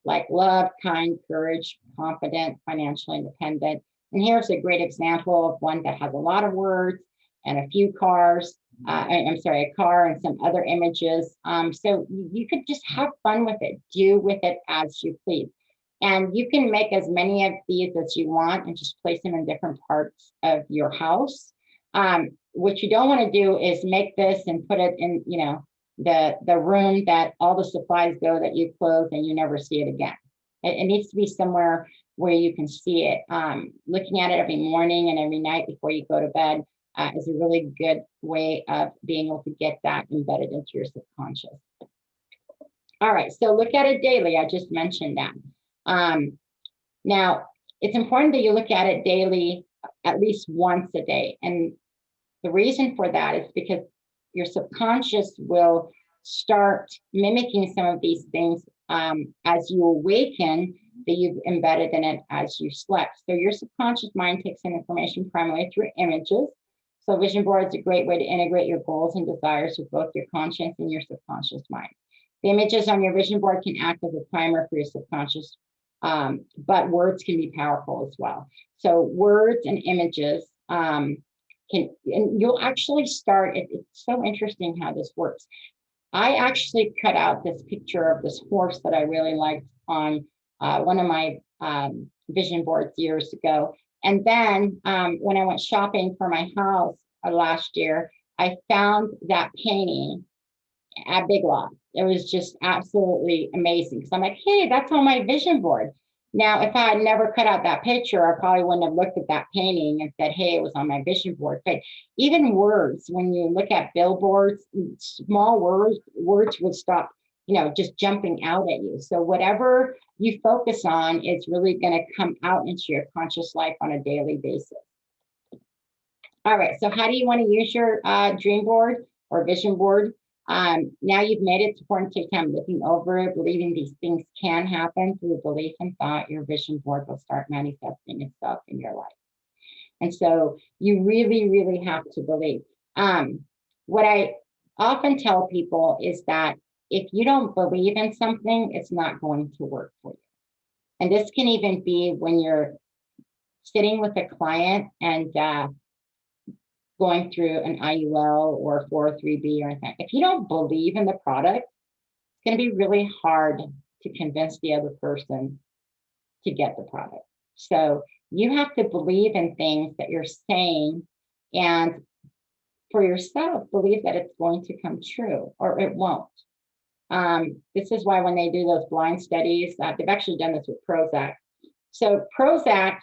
like love, kind, courage, confident, financially independent. And here's a great example of one that has a lot of words and a few cars. A car and some other images. So you could just have fun with it. Do with it as you please. And you can make as many of these as you want and just place them in different parts of your house. What you don't want to do is make this and put it in, you know, the room that all the supplies go that you close and you never see it again. It needs to be somewhere where you can see it. Looking at it every morning and every night before you go to bed is a really good way of being able to get that embedded into your subconscious. All right, so look at it daily. I just mentioned that. Now, it's important that you look at it daily, at least once a day. And the reason for that is because your subconscious will start mimicking some of these things as you awaken that you've embedded in it as you slept. So your subconscious mind takes in information primarily through images. So vision board is a great way to integrate your goals and desires with both your conscious and your subconscious mind. The images on your vision board can act as a primer for your subconscious, but words can be powerful as well. So words and images and you'll actually start, it's so interesting how this works. I actually cut out this picture of this horse that I really liked on one of my vision boards years ago. And then when I went shopping for my house last year, I found that painting at Big Lots. It was just absolutely amazing. So I'm like, hey, that's on my vision board. Now, if I had never cut out that picture, I probably wouldn't have looked at that painting and said, hey, it was on my vision board. But even words, when you look at billboards, small words would stop, you know, just jumping out at you. So whatever you focus on is really going to come out into your conscious life on a daily basis. All right, so how do you want to use your dream board or vision board? Now you've made it, it's important to take time looking over it, believing these things can happen through belief and thought. Your vision board will start manifesting itself in your life. And so you really, really have to believe. What I often tell people is that if you don't believe in something, it's not going to work for you. And this can even be when you're sitting with a client and going through an IUL or 403B or anything. If you don't believe in the product, it's going to be really hard to convince the other person to get the product. So you have to believe in things that you're saying, and for yourself, believe that it's going to come true or it won't. This is why when they do those blind studies, they've actually done this with Prozac. So Prozac,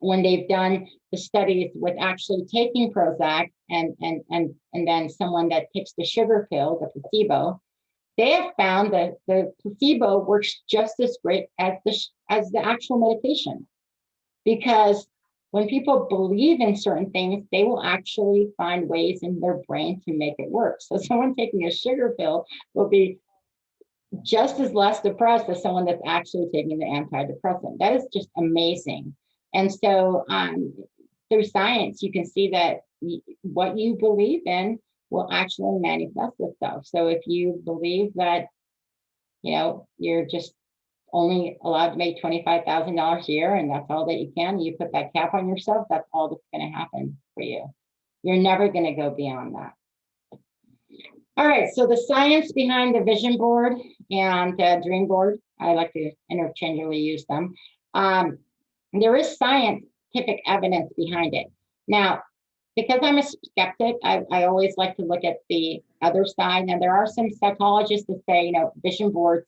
when they've done the studies with actually taking Prozac and then someone that takes the sugar pill, the placebo, they have found that the placebo works just as great as the actual medication. Because when people believe in certain things, they will actually find ways in their brain to make it work. So someone taking a sugar pill will be just as less depressed as someone that's actually taking the antidepressant. That is just amazing. And so through science, you can see that what you believe in will actually manifest itself. So if you believe that, you know, you're just only allowed to make $25,000 a year and that's all that you can, you put that cap on yourself, that's all that's going to happen for you. You're never going to go beyond that. All right, so the science behind the vision board and dream board, I like to interchangeably use them. There is scientific evidence behind it. Now, because I'm a skeptic, I always like to look at the other side. Now, there are some psychologists that say, vision boards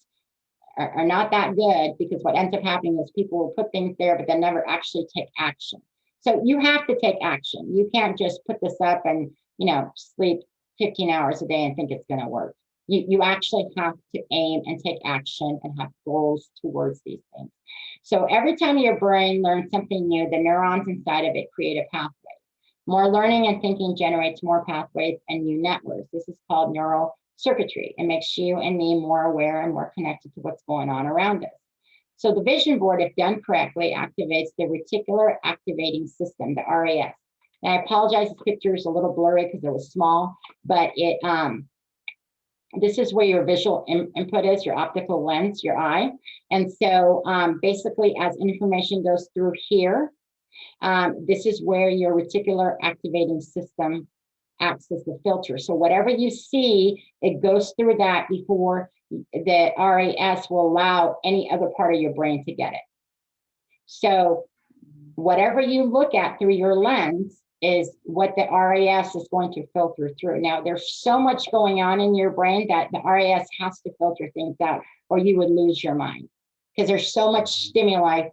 are not that good because what ends up happening is people will put things there, but they never actually take action. So you have to take action. You can't just put this up and, sleep 15 hours a day and think it's going to work. You actually have to aim and take action and have goals towards these things. So every time your brain learns something new, the neurons inside of it create a pathway. More learning and thinking generates more pathways and new networks. This is called neural circuitry. It makes you and me more aware and more connected to what's going on around us. So the vision board, if done correctly, activates the reticular activating system, the RAS. And I apologize, this picture is a little blurry because it was small, but this is where your visual input is, your optical lens, your eye. And so basically as information goes through here, this is where your reticular activating system acts as the filter. So whatever you see, it goes through that before the RAS will allow any other part of your brain to get it. So whatever you look at through your lens is what the RAS is going to filter through. Now, there's so much going on in your brain that the RAS has to filter things out or you would lose your mind because there's so much stimuli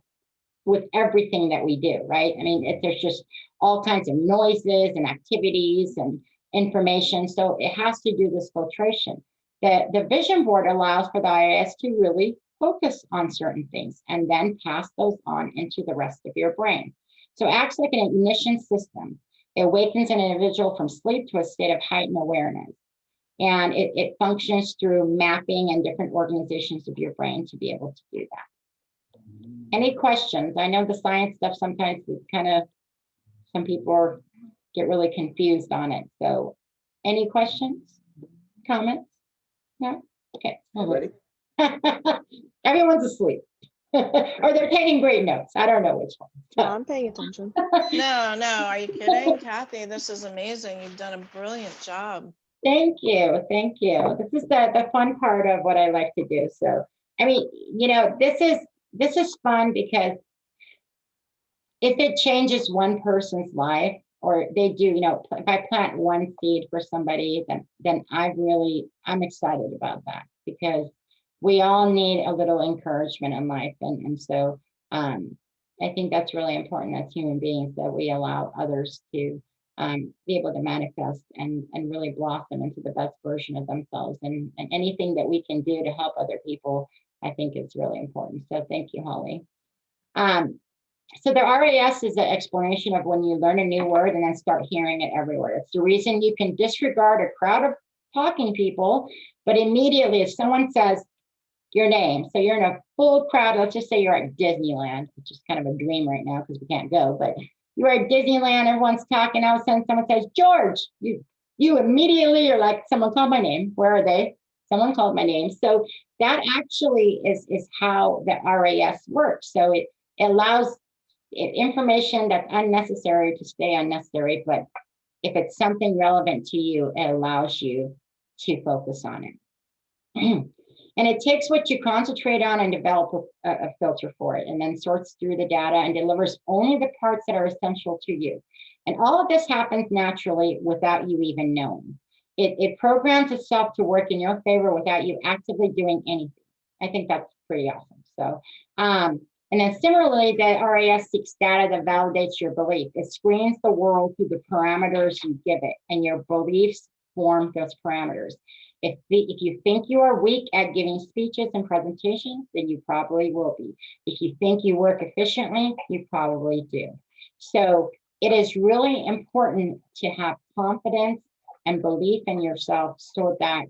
with everything that we do, right? I mean, there's just all kinds of noises and activities and information. So it has to do this filtration. The vision board allows for the RAS to really focus on certain things and then pass those on into the rest of your brain. So it acts like an ignition system. It awakens an individual from sleep to a state of heightened awareness. And it functions through mapping and different organizations of your brain to be able to do that. Any questions? I know the science stuff sometimes is some people get really confused on it. So any questions, comments? No? Okay. Ready? Everyone's asleep. Or they're taking great notes. I don't know which one. No, I'm paying attention. No, are you kidding? Kathy, this is amazing. You've done a brilliant job. Thank you. Thank you. This is the fun part of what I like to do. So, I mean, this is fun because if it changes one person's life or they do, if I plant one seed for somebody, then I'm excited about that because we all need a little encouragement in life. And so I think that's really important as human beings that we allow others to be able to manifest and really blossom into the best version of themselves. And anything that we can do to help other people, I think is really important. So thank you, Holly. So the RAS is an explanation of when you learn a new word and then start hearing it everywhere. It's the reason you can disregard a crowd of talking people, but immediately if someone says your name, so you're in a full crowd, let's just say you're at Disneyland, which is kind of a dream right now because we can't go, but you're at Disneyland, everyone's talking, all of a sudden someone says, George, you immediately are like, someone called my name. Where are they? Someone called my name. So that actually is how the RAS works. So it allows information that's unnecessary to stay unnecessary, but if it's something relevant to you, it allows you to focus on it. And it takes what you concentrate on and develop a filter for it, and then sorts through the data and delivers only the parts that are essential to you. And all of this happens naturally without you even knowing. It programs itself to work in your favor without you actively doing anything. I think that's pretty awesome. So, and then similarly, the RAS seeks data that validates your belief. It screens the world through the parameters you give it, and your beliefs form those parameters. If you think you are weak at giving speeches and presentations, then you probably will be. If you think you work efficiently, you probably do. So it is really important to have confidence and belief in yourself so that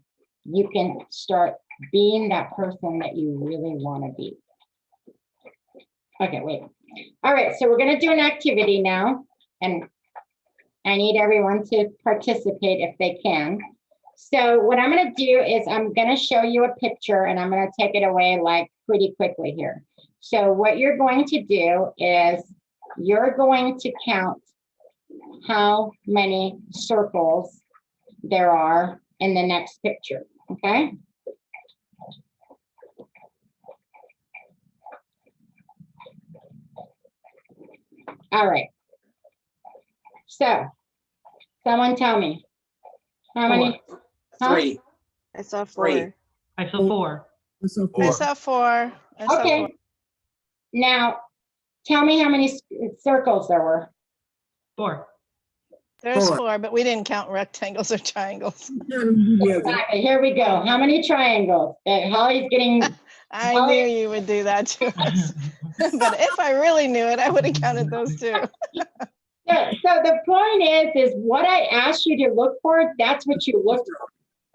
you can start being that person that you really want to be. Okay, wait. All right, so we're going to do an activity now, and I need everyone to participate if they can. So what I'm going to do is I'm going to show you a picture, and I'm going to take it away like pretty quickly here. So what you're going to do is you're going to count how many circles there are in the next picture, okay? All right. So, someone tell me, how many? Huh? 3. I saw 3. I saw 4. I saw 4. I saw Okay. 4. Now, tell me how many circles there were. 4. There's 4, but we didn't count rectangles or triangles. Okay, here we go. How many triangles? Holly's getting, I knew you would do that to us. But if I really knew it, I would have counted those too. so the point is what I asked you to look for, that's what you looked for,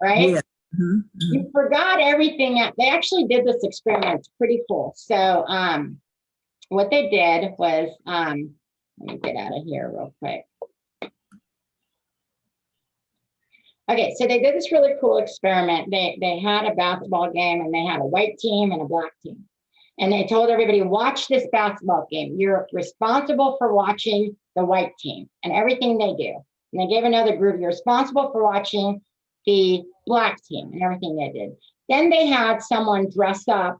right? Yeah. You forgot everything. They actually did this experiment. It's pretty cool. So what they did was, let me get out of here real quick. Okay, so they did this really cool experiment. They had a basketball game and they had a white team and a black team. And they told everybody, watch this basketball game. You're responsible for watching the white team and everything they do. And they gave another group, you're responsible for watching the black team and everything they did. Then they had someone dress up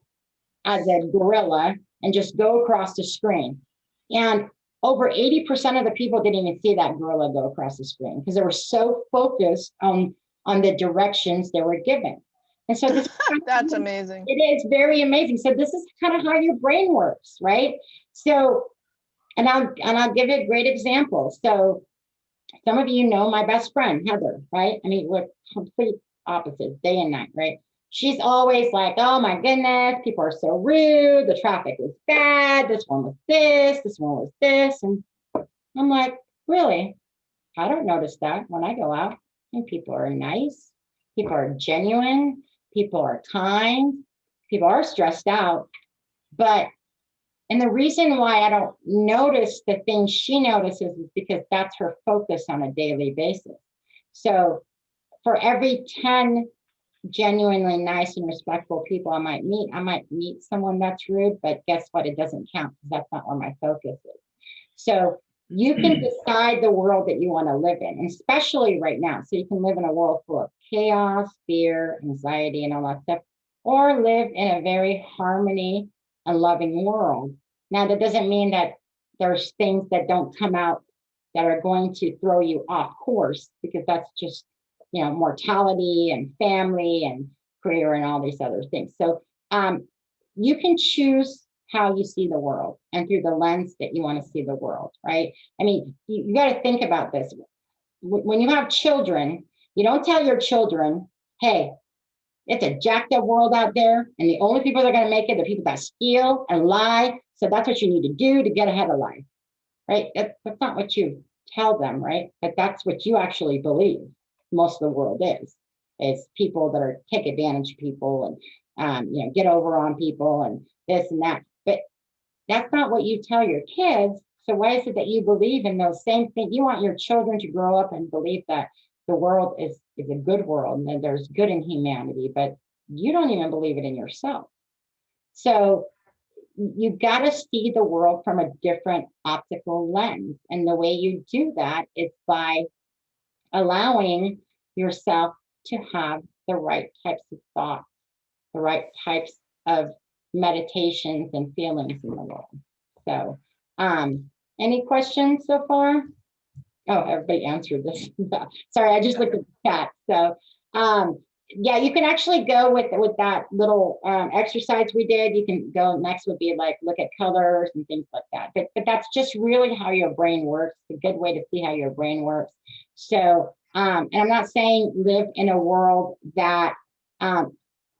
as a gorilla and just go across the screen. And over 80% of the people didn't even see that gorilla go across the screen because they were so focused on the directions they were given. And so this That's amazing. It is very amazing. So this is kind of how your brain works, right? So, and I'll give you a great example. So some of you know my best friend, Heather, right? I mean, we're complete opposites, day and night, right? She's always like, oh my goodness, people are so rude. The traffic was bad. This one was this one was this. And I'm like, really? I don't notice that when I go out. And people are nice. People are genuine. People are kind. People are stressed out. And the reason why I don't notice the things she notices is because that's her focus on a daily basis. So for every 10 genuinely nice and respectful people I might meet someone that's rude, but guess what? It doesn't count because that's not where my focus is. So you can decide the world that you want to live in, and especially right now. So you can live in a world full of chaos, fear, anxiety, and all that stuff, or live in a very harmony and loving world. Now, that doesn't mean that there's things that don't come out that are going to throw you off course, because that's just, mortality and family and career and all these other things. So you can choose how you see the world and through the lens that you want to see the world, right? I mean, you got to think about this. When you have children, you don't tell your children, hey, it's a jacked up world out there, and the only people that are going to make it are people that steal and lie. So that's what you need to do to get ahead of life, right? That's not what you tell them, right? But that's what you actually believe most of the world is people that take advantage of people and get over on people and this and that. But that's not what you tell your kids. So why is it that you believe in those same things? You want your children to grow up and believe that the world is a good world and that there's good in humanity, but you don't even believe it in yourself. So you got to see the world from a different optical lens. And the way you do that is by allowing yourself to have the right types of thoughts, the right types of meditations and feelings in the world. So, any questions so far? Oh, everybody answered this. Sorry, I just looked at the chat. So, yeah, you can actually go with that little exercise we did. You can go, next would be like, look at colors and things like that. But that's just really how your brain works. It's a good way to see how your brain works. So, and I'm not saying live in a world that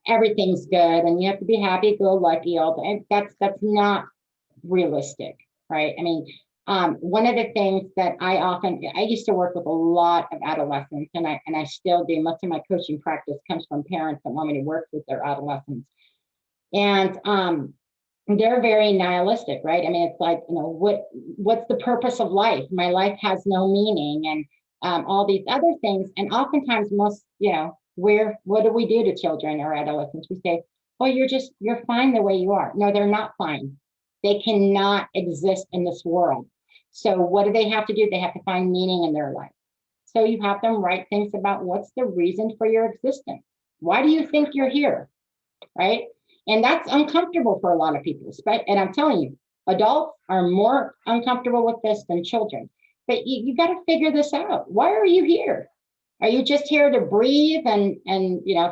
everything's good and you have to be happy, go lucky all the time. That's not realistic, right? I mean, one of the things that I used to work with a lot of adolescents, and I still do. Most of my coaching practice comes from parents that want me to work with their adolescents. And they're very nihilistic, right? I mean, it's like, what's the purpose of life? My life has no meaning, and all these other things. And oftentimes what do we do to children or adolescents? We say, oh, you're fine the way you are. No, they're not fine. They cannot exist in this world. So what do they have to do? They have to find meaning in their life. So you have them write things about what's the reason for your existence. Why do you think you're here? Right? And that's uncomfortable for a lot of people. And I'm telling you, adults are more uncomfortable with this than children. But you got to figure this out. Why are you here? Are you just here to breathe and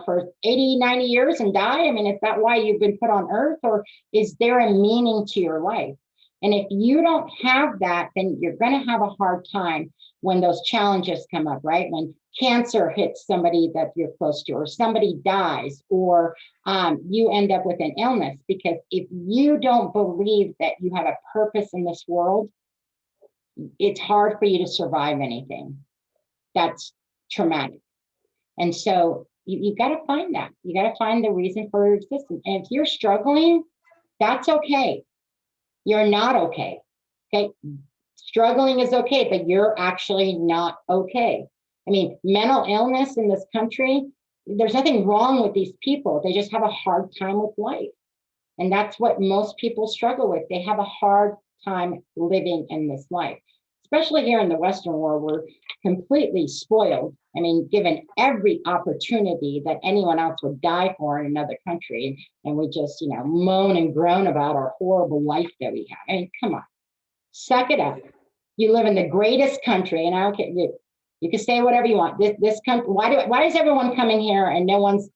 for 80, 90 years and die? I mean, is that why you've been put on earth, or is there a meaning to your life? And if you don't have that, then you're going to have a hard time when those challenges come up, right? When cancer hits somebody that you're close to, or somebody dies, or you end up with an illness. Because if you don't believe that you have a purpose in this world, it's hard for you to survive anything that's traumatic. And so you got to find that. You got to find the reason for your existence. And if you're struggling, that's okay. You're not okay. Okay. Struggling is okay, but you're actually not okay. I mean, mental illness in this country, there's nothing wrong with these people. They just have a hard time with life. And that's what most people struggle with. They have a hard time living in this life. Especially here in the Western world, we're completely spoiled. I mean, given every opportunity that anyone else would die for in another country. And we just, moan and groan about our horrible life that we have. I mean, come on, suck it up. You live in the greatest country, and I don't care. You can say whatever you want. This country, why is everyone coming here and no one's,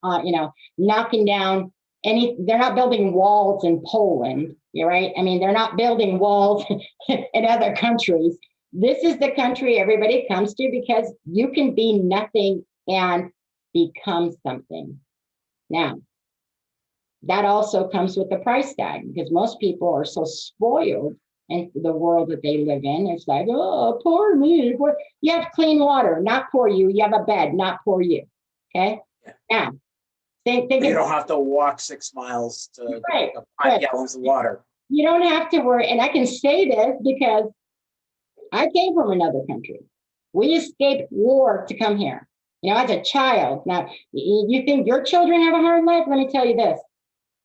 knocking down they're not building walls in Poland, you're right? I mean, they're not building walls in other countries. This is the country everybody comes to because you can be nothing and become something. Now, that also comes with the price tag, because most people are so spoiled in the world that they live in. It's like, oh, poor me. You have clean water, not poor you. You have a bed, not poor you. Okay. Yeah. Now, think you don't have to walk 6 miles to right, 5 gallons of water. You don't have to worry. And I can say this because I came from another country. We escaped war to come here, as a child. Now, you think your children have a hard life? Let me tell you this.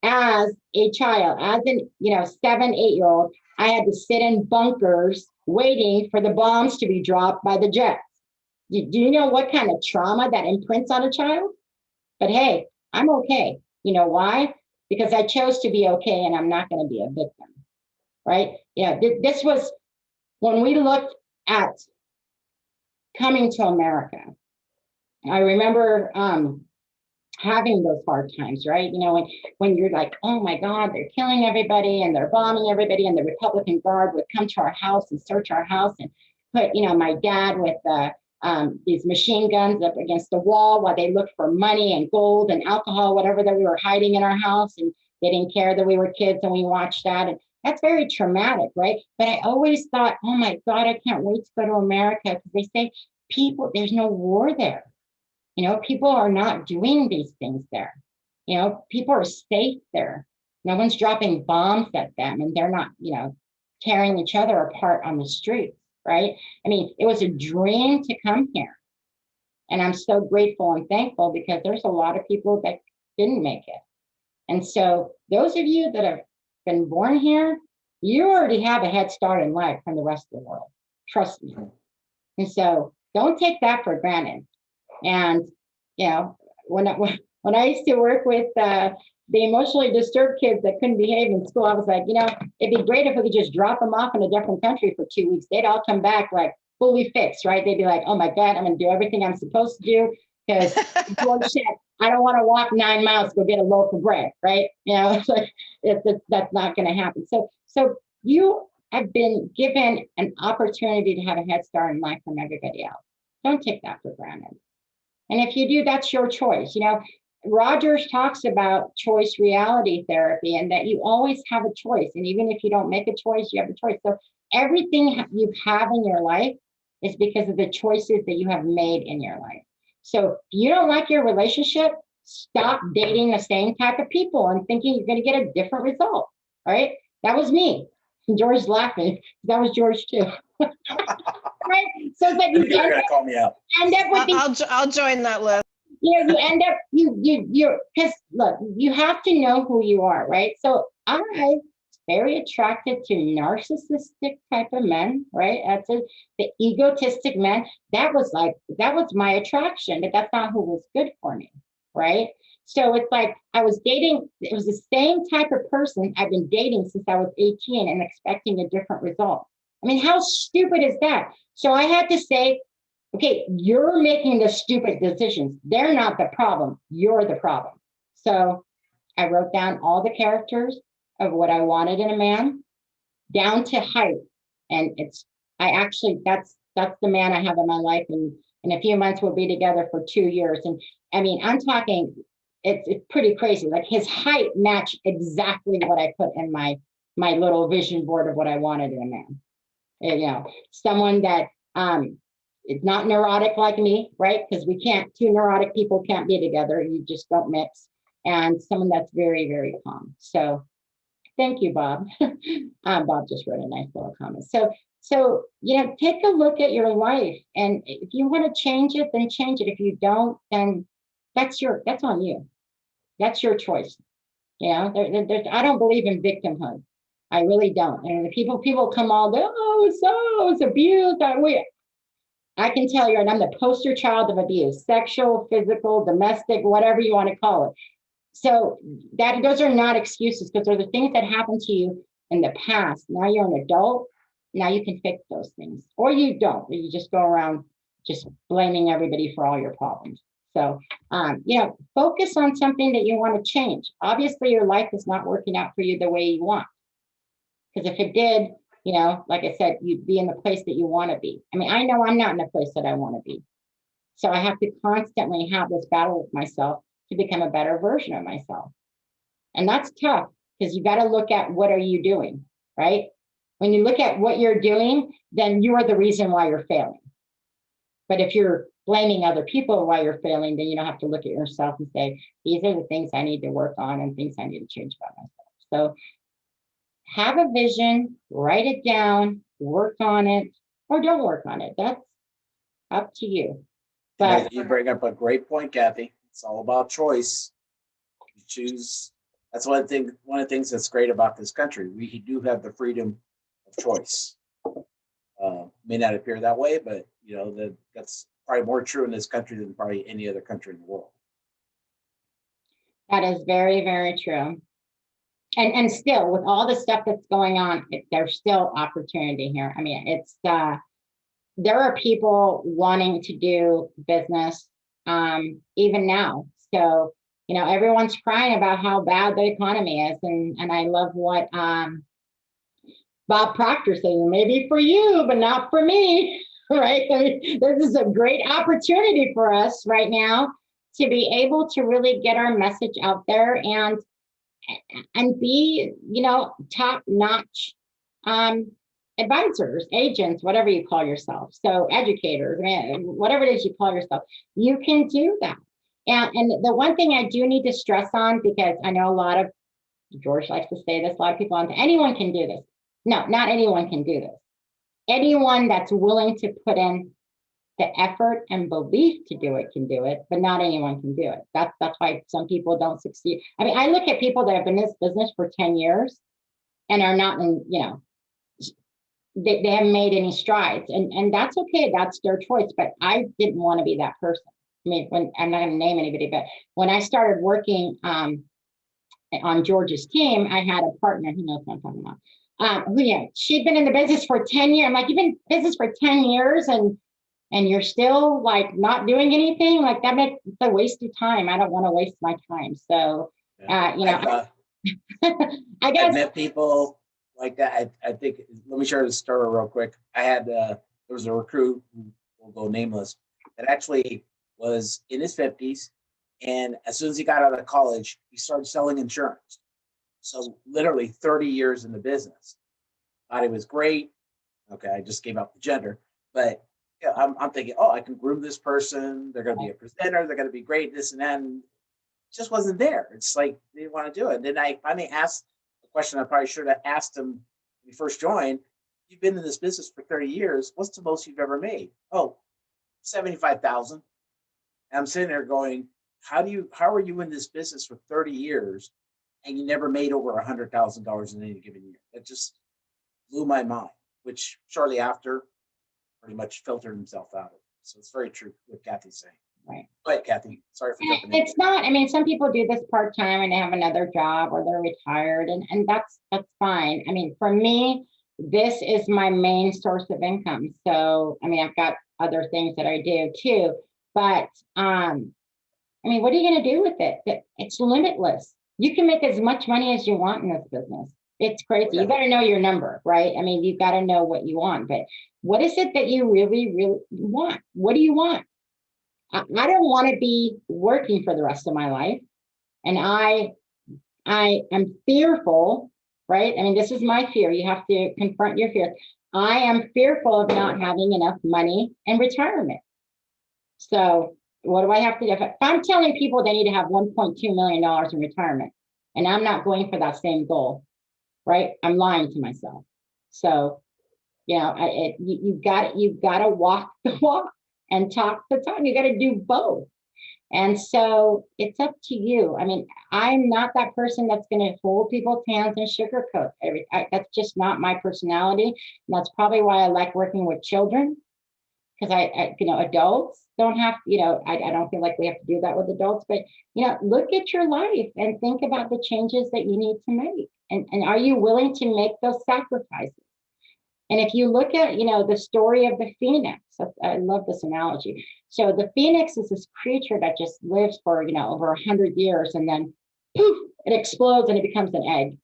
As a child, as an 7, 8-year-old, I had to sit in bunkers waiting for the bombs to be dropped by the jets. Do you know what kind of trauma that imprints on a child? But hey, I'm okay. You know why? Because I chose to be okay, and I'm not going to be a victim, right? This was when we looked at coming to America. I remember having those hard times, right? When you're like, oh my God, they're killing everybody and they're bombing everybody, and the Republican Guard would come to our house and search our house and put, my dad with these machine guns up against the wall while they looked for money and gold and alcohol, whatever that we were hiding in our house, and they didn't care that we were kids and we watched that. And that's very traumatic, right? But I always thought, oh my God, I can't wait to go to America, because they say there's no war there. People are not doing these things there. People are safe there. No one's dropping bombs at them, and they're not, tearing each other apart on the streets, right? I mean, it was a dream to come here. And I'm so grateful and thankful, because there's a lot of people that didn't make it. And so those of you that have been born here, you already have a head start in life from the rest of the world. Trust me. And so don't take that for granted. And, when I used to work with the emotionally disturbed kids that couldn't behave in school, I was like, it'd be great if we could just drop them off in a different country for 2 weeks. They'd all come back like fully fixed, right? They'd be like, oh my God, I'm going to do everything I'm supposed to do, because George said, I don't want to walk 9 miles to go get a loaf of bread, right? It's like, that's not going to happen. So you have been given an opportunity to have a head start in life from everybody else. Don't take that for granted. And if you do, that's your choice. Rogers talks about choice reality therapy, and that you always have a choice. And even if you don't make a choice, you have a choice. So everything you have in your life is because of the choices that you have made in your life. So if you don't like your relationship, stop dating the same type of people and thinking you're going to get a different result. All right. That was me. And George's laughing. That was George too. Right? So it's like You're going to call me out. end up with these, I'll join that list. you end up, because look, you have to know who you are, right? So I'm very attracted to narcissistic type of men, right? The egotistic men. That was my attraction, but that's not who was good for me, right? So it's like I was dating, it was the same type of person I've been dating since I was 18 and expecting a different result. I mean, how stupid is that? So I had to say, okay, you're making the stupid decisions. They're not the problem. You're the problem. So I wrote down all the characters of what I wanted in a man, down to height. And that's the man I have in my life. And in a few months, we'll be together for 2 years. And I mean, I'm talking, it's pretty crazy. Like his height matched exactly what I put in my little vision board of what I wanted in a man. And, someone that is not neurotic like me, right? Because two neurotic people can't be together. You just don't mix. And someone that's very, very calm. So thank you, Bob. Bob just wrote a nice little comment. So, take a look at your life. And if you want to change it, then change it. If you don't, then that's on you. That's your choice. I don't believe in victimhood. I really don't. And the people come all day, it's abused. I can tell you, and I'm the poster child of abuse, sexual, physical, domestic, whatever you want to call it. So those are not excuses, because they're the things that happened to you in the past. Now you're an adult. Now you can fix those things, or you don't. You just go around just blaming everybody for all your problems. So, focus on something that you want to change. Obviously, your life is not working out for you the way you want. Because if it did, like I said, you'd be in the place that you want to be. I mean, I know I'm not in the place that I want to be. So I have to constantly have this battle with myself to become a better version of myself. And that's tough, because you got to look at what are you doing, right? When you look at what you're doing, then you are the reason why you're failing. But if you're blaming other people why you're failing, then you don't have to look at yourself and say, these are the things I need to work on and things I need to change about myself. So have a vision, write it down, work on it, or don't work on it. That's up to you. But you bring up a great point, Kathy. It's all about choice. You choose. That's one of the things that's great about this country. We do have the freedom of choice. May not appear that way, but that's probably more true in this country than probably any other country in the world. that is very, very true. And still, with all the stuff that's going on, there's still opportunity here. I mean, it's there are people wanting to do business even now. So, everyone's crying about how bad the economy is. And I love what Bob Proctor says, maybe for you, but not for me, right? I mean, this is a great opportunity for us right now to be able to really get our message out there and be, top-notch advisors, agents, whatever you call yourself. So educators, whatever it is you call yourself, you can do that. And the one thing I do need to stress on, because I know George likes to say this, a lot of people, anyone can do this. No, not anyone can do this. Anyone that's willing to put in the effort and belief to do it can do it, but not anyone can do it. That's why some people don't succeed. I mean, I look at people that have been in this business for 10 years and are not they haven't made any strides, and that's okay. That's their choice. But I didn't want to be that person. I mean, I'm not going to name anybody, but when I started working on George's team, I had a partner. He knows what I'm talking about. She'd been in the business for 10 years. I'm like, you've been in business for 10 years and you're still not doing anything? Like, that makes it a waste of time. I don't want to waste my time. So, I guess I've met people like that. I think, let me share the story real quick. I had, there was a recruit, who will go nameless, that actually was in his 50s. And as soon as he got out of college, he started selling insurance. So literally 30 years in the business. Thought he was great. Okay, I just gave out the gender. But I'm thinking, I can groom this person. They're going to be a presenter. They're going to be great, this and that. And it just wasn't there. It's like they didn't want to do it. And then I finally asked a question I probably should have asked him when he first joined. You've been in this business for 30 years. What's the most you've ever made? Oh, 75,000. And I'm sitting there going, how are you in this business for 30 years and you never made over $100,000 in any given year? That just blew my mind, which shortly after pretty much filtered himself out of it. So it's very true what Kathy's saying. Right. But Kathy, sorry for jumping in. It's not, I mean, some people do this part-time and they have another job or they're retired, and that's fine. I mean, for me, this is my main source of income. So, I mean, I've got other things that I do too, but, I mean, what are you going to do with it? It's limitless. You can make as much money as you want in this business. It's crazy. Yeah. You got to know your number, right? I mean, you've got to know what you want, but what is it that you really, really want? What do you want? I don't want to be working for the rest of my life. And I am fearful, right? I mean, this is my fear. You have to confront your fear. I am fearful of not having enough money in retirement. So what do I have to do? If I'm telling people they need to have $1.2 million in retirement, and I'm not going for that same goal, right? I'm lying to myself. So, you know, you've got to walk the walk and talk the talk. You got to do both. And so it's up to you. I mean, I'm not that person that's going to hold people's hands and sugarcoat everything. That's just not my personality. And that's probably why I like working with children, because you know, adults don't have, you know, I don't feel like we have to do that with adults, but, you know, look at your life and think about the changes that you need to make. And are you willing to make those sacrifices? And if you look at, you know, the story of the phoenix, I love this analogy. So the phoenix is this creature that just lives for, you know, over 100 years, and then poof, it explodes and it becomes an egg.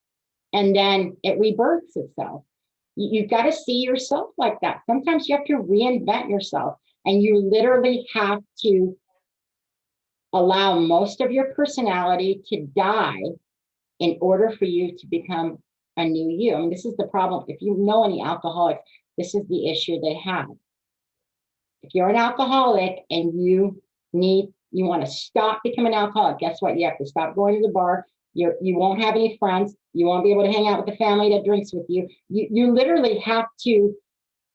And then it rebirths itself. You've got to see yourself like that. Sometimes you have to reinvent yourself, and you literally have to allow most of your personality to die in order for you to become a new you. I mean, this is the problem. If you know any alcoholics, this is the issue they have. If you're an alcoholic and you want to stop becoming an alcoholic, guess what? You have to stop going to the bar. You won't have any friends. You won't be able to hang out with the family that drinks with you. You literally have to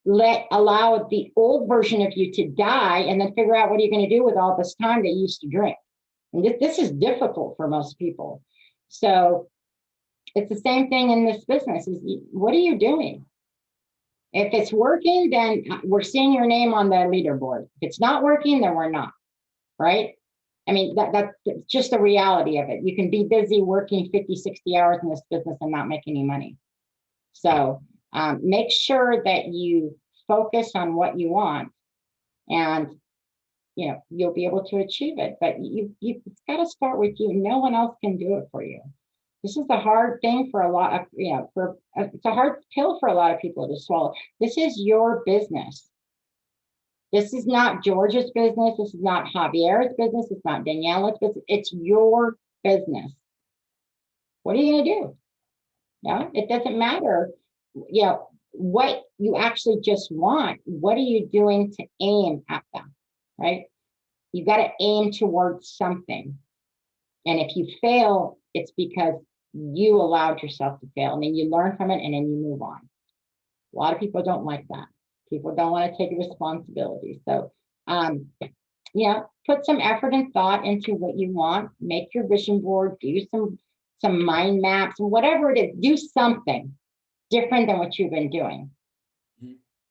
allow the old version of you to die, and then figure out what you're going to do with all this time that you used to drink. And this is difficult for most people. So it's the same thing in this business. What are you doing? If it's working, then we're seeing your name on the leaderboard. If it's not working, then we're not, right? I mean, that's just the reality of it. You can be busy working 50, 60 hours in this business and not make any money. So make sure that you focus on what you want, and you know, you'll be able to achieve it. But you've got to start with you. No one else can do it for you. This is the hard thing for a lot of, you know, it's a hard pill for a lot of people to swallow. This is your business. This is not George's business. This is not Javier's business. It's not Daniela's business. It's your business. What are you going to do? No, it doesn't matter, you know, what you actually just want. What are you doing to aim at that, right? You got to aim towards something. And if you fail, it's because you allowed yourself to fail, and then you learn from it, and then you move on. A lot of people don't like that. People don't want to take responsibility. So, yeah, put some effort and thought into what you want. Make your vision board. Do some mind maps, and whatever it is. Do something different than what you've been doing.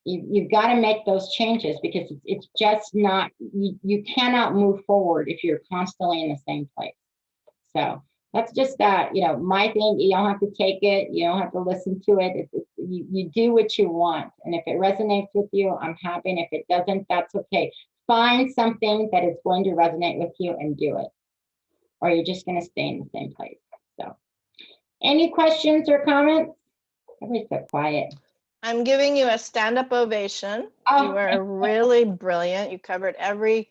You've got to make those changes, because it's just not. You cannot move forward if you're constantly in the same place. So that's just that, you know, my thing. You don't have to take it. You don't have to listen to it. You do what you want. And if it resonates with you, I'm happy. And if it doesn't, that's okay. Find something that is going to resonate with you and do it. Or you're just going to stay in the same place. So any questions or comments? Everybody's so quiet. I'm giving you a stand-up ovation. Oh, You were really brilliant. You covered every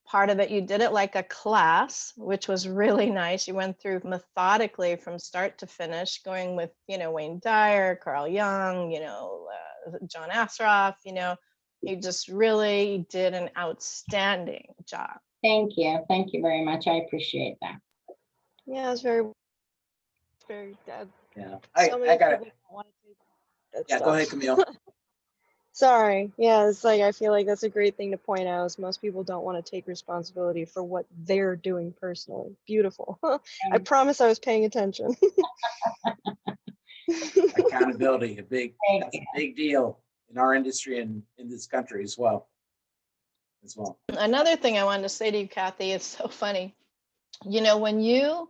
part of it. You did it like a class, which was really nice. You went through methodically from start to finish, going with, you know, Wayne Dyer, Carl Jung, you know, John Assaraf, you know, you just really did an outstanding job. Thank you. Thank you very much. I appreciate that. Yeah, it's very good. Yeah, So many I got it. people want to do that Yeah, stuff. go ahead, Camille. Sorry. Yeah, it's like I feel like that's a great thing to point out is most people don't want to take responsibility for what they're doing personally. Beautiful. I promise I was paying attention. Accountability, Thank that's you. a big deal in our industry and in this country as well. Another thing I wanted to say to you, Kathy, it's so funny. You know, when you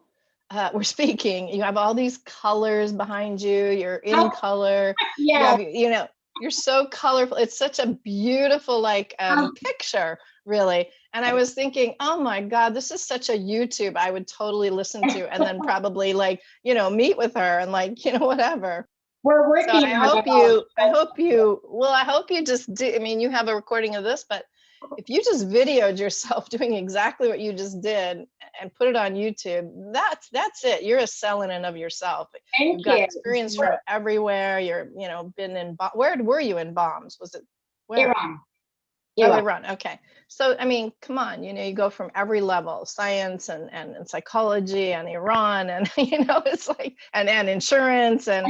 were speaking, you have all these colors behind you, you're in Oh, color. Yeah, You know, you're so colorful. It's such a beautiful like picture, really. And I was thinking, oh my God, this is such a YouTube I would totally listen to and then probably like, you know, meet with her and like, you know, whatever. we're So working I on hope it all. I hope you just do. I mean, you have a recording of this, but if you just videoed yourself doing exactly what you just did and put it on YouTube, that's it. You're a sell in and of yourself. Thank You've got you. experience from everywhere. You're, you know, been in, where were you in bombs? Was it where? Iran. Oh, Iran. Iran. Okay. So, I mean, come on, you know, you go from every level, science and psychology and Iran and, you know, it's like, and insurance and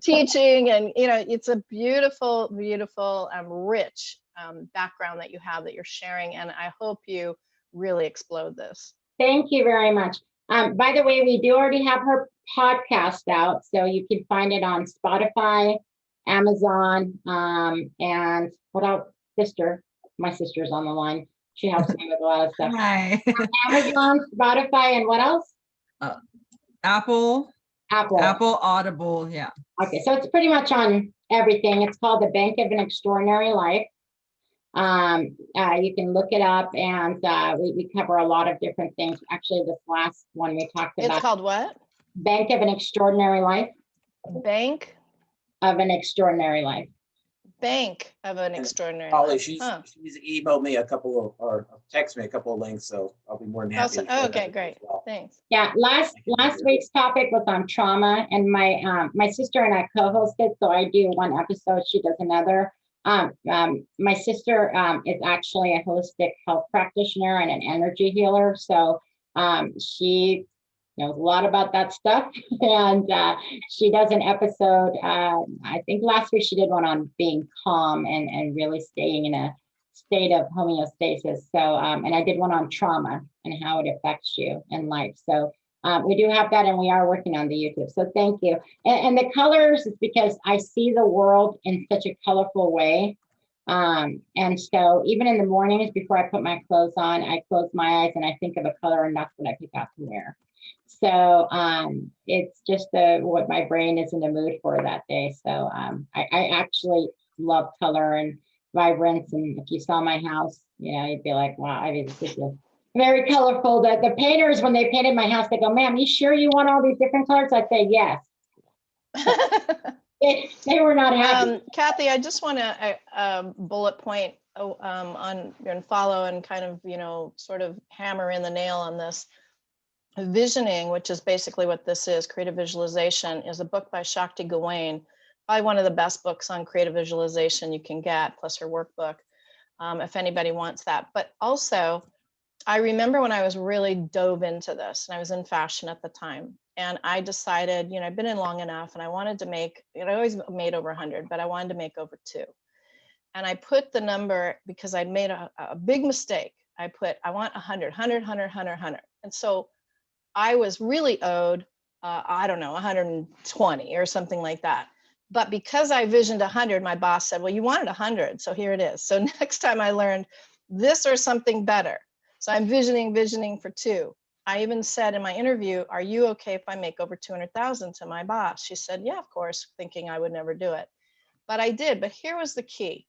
teaching. And, you know, it's a beautiful, beautiful, rich background that you have that you're sharing. And I hope you really explode this. Thank you very much. By the way, we do already have her podcast out, so you can find it on Spotify, Amazon, and what else? My sister's on the line. She helps me with a lot of stuff. Hi. Amazon, Spotify, and what else? Apple Apple. Audible. Yeah. Okay, so it's pretty much on everything. It's called The Bank of an Extraordinary Life. You can look it up, and we cover a lot of different things. Actually, this last one we talked about. It's called what? Bank of an Extraordinary Life. Bank Of an Extraordinary Life. Bank of an Extraordinary Holly, Life. she's emailed me a couple of, or text me a couple of links, so I'll be more than happy. Awesome. to share Okay, that great. as well. Thanks. Yeah, last week's topic was on trauma, and my sister and I co-hosted, so I do one episode, she does another. My sister is actually a holistic health practitioner and an energy healer, so she knows a lot about that stuff, and she does an episode. I think last week she did one on being calm and really staying in a state of homeostasis. So, and I did one on trauma and how it affects you in life. So we do have that, and we are working on the YouTube. So thank you. And the colors is because I see the world in such a colorful way. And so even in the mornings before I put my clothes on, I close my eyes and I think of a color, and that's what I pick out to wear. So it's just what my brain is in the mood for that day. So I actually love color and vibrance. And if you saw my house, you know, you'd be like, wow, I mean, it's just very colorful. The painters, when they painted my house, they go, ma'am, you sure you want all these different colors? I say, yes. They were not happy. Kathy, I just want to bullet point on and follow and kind of, you know, sort of hammer in the nail on this. Visioning, which is basically what this is, creative visualization, is a book by Shakti Gawain, probably one of the best books on creative visualization you can get, plus her workbook, if anybody wants that. But also, I remember when I was really dove into this, and I was in fashion at the time, and I decided, you know, I've been in long enough, and I wanted to make, you know, I always made over 100, but I wanted to make over 2. And I put the number, because I'd made a big mistake. I want 100, 100, 100, 100, 100. And so I was really owed, I don't know, 120 or something like that. But because I visioned 100, my boss said, well, you wanted 100, so here it is. So next time I learned this or something better. So I'm visioning for 2. I even said in my interview, are you okay if I make over 200,000 to my boss? She said, yeah, of course, thinking I would never do it. But I did. But here was the key.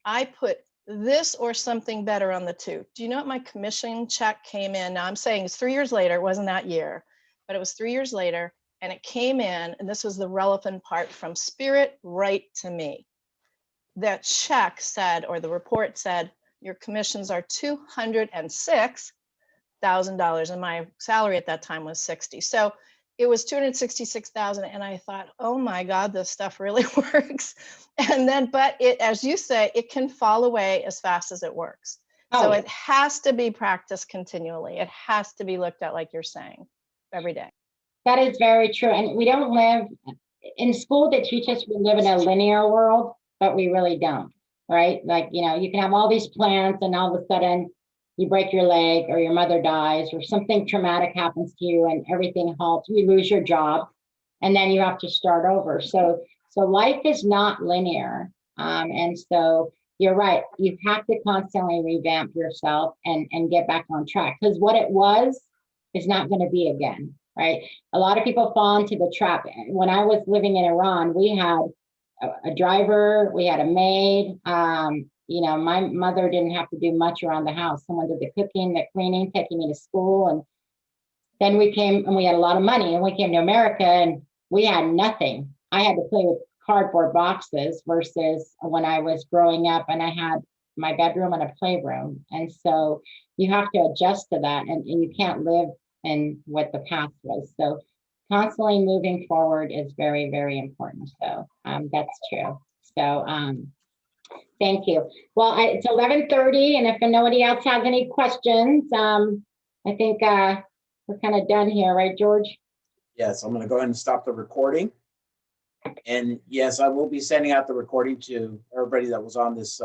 I put this or something better on the 2. Do you know what my commission check came in? Now I'm saying it's 3 years later. It wasn't that year, but it was 3 years later. And it came in, and this was the relevant part, from spirit right to me. That check said, or the report said, your commissions are $206,000, and my salary at that time was 60. So it was 266,000, and I thought, oh my God, this stuff really works. And then, but it, as you say, it can fall away as fast as it works. So it has to be practiced continually. It has to be looked at, like you're saying, every day. That is very true. And we don't live in school. They teach us we live in a linear world, but we really don't. right? Like, you can have all these plans and all of a sudden you break your leg or your mother dies or something traumatic happens to you and everything halts, you lose your job, and then you have to start over. So life is not linear. And so you're right. You have to constantly revamp yourself and get back on track, because what it was is not going to be again, right? A lot of people fall into the trap. When I was living in Iran, we had a driver, we had a maid. My mother didn't have to do much around the house. Someone did the cooking, the cleaning, taking me to school. And then we came and we had a lot of money, and we came to America and we had nothing. I had to play with cardboard boxes versus when I was growing up and I had my bedroom and a playroom. And so you have to adjust to that, and you can't live in what the past was. So constantly moving forward is very, very important. So that's true. So thank you. Well, it's 11:30, and if nobody else has any questions, I think we're kind of done here, right, George? Yes, I'm going to go ahead and stop the recording. And yes, I will be sending out the recording to everybody that was on this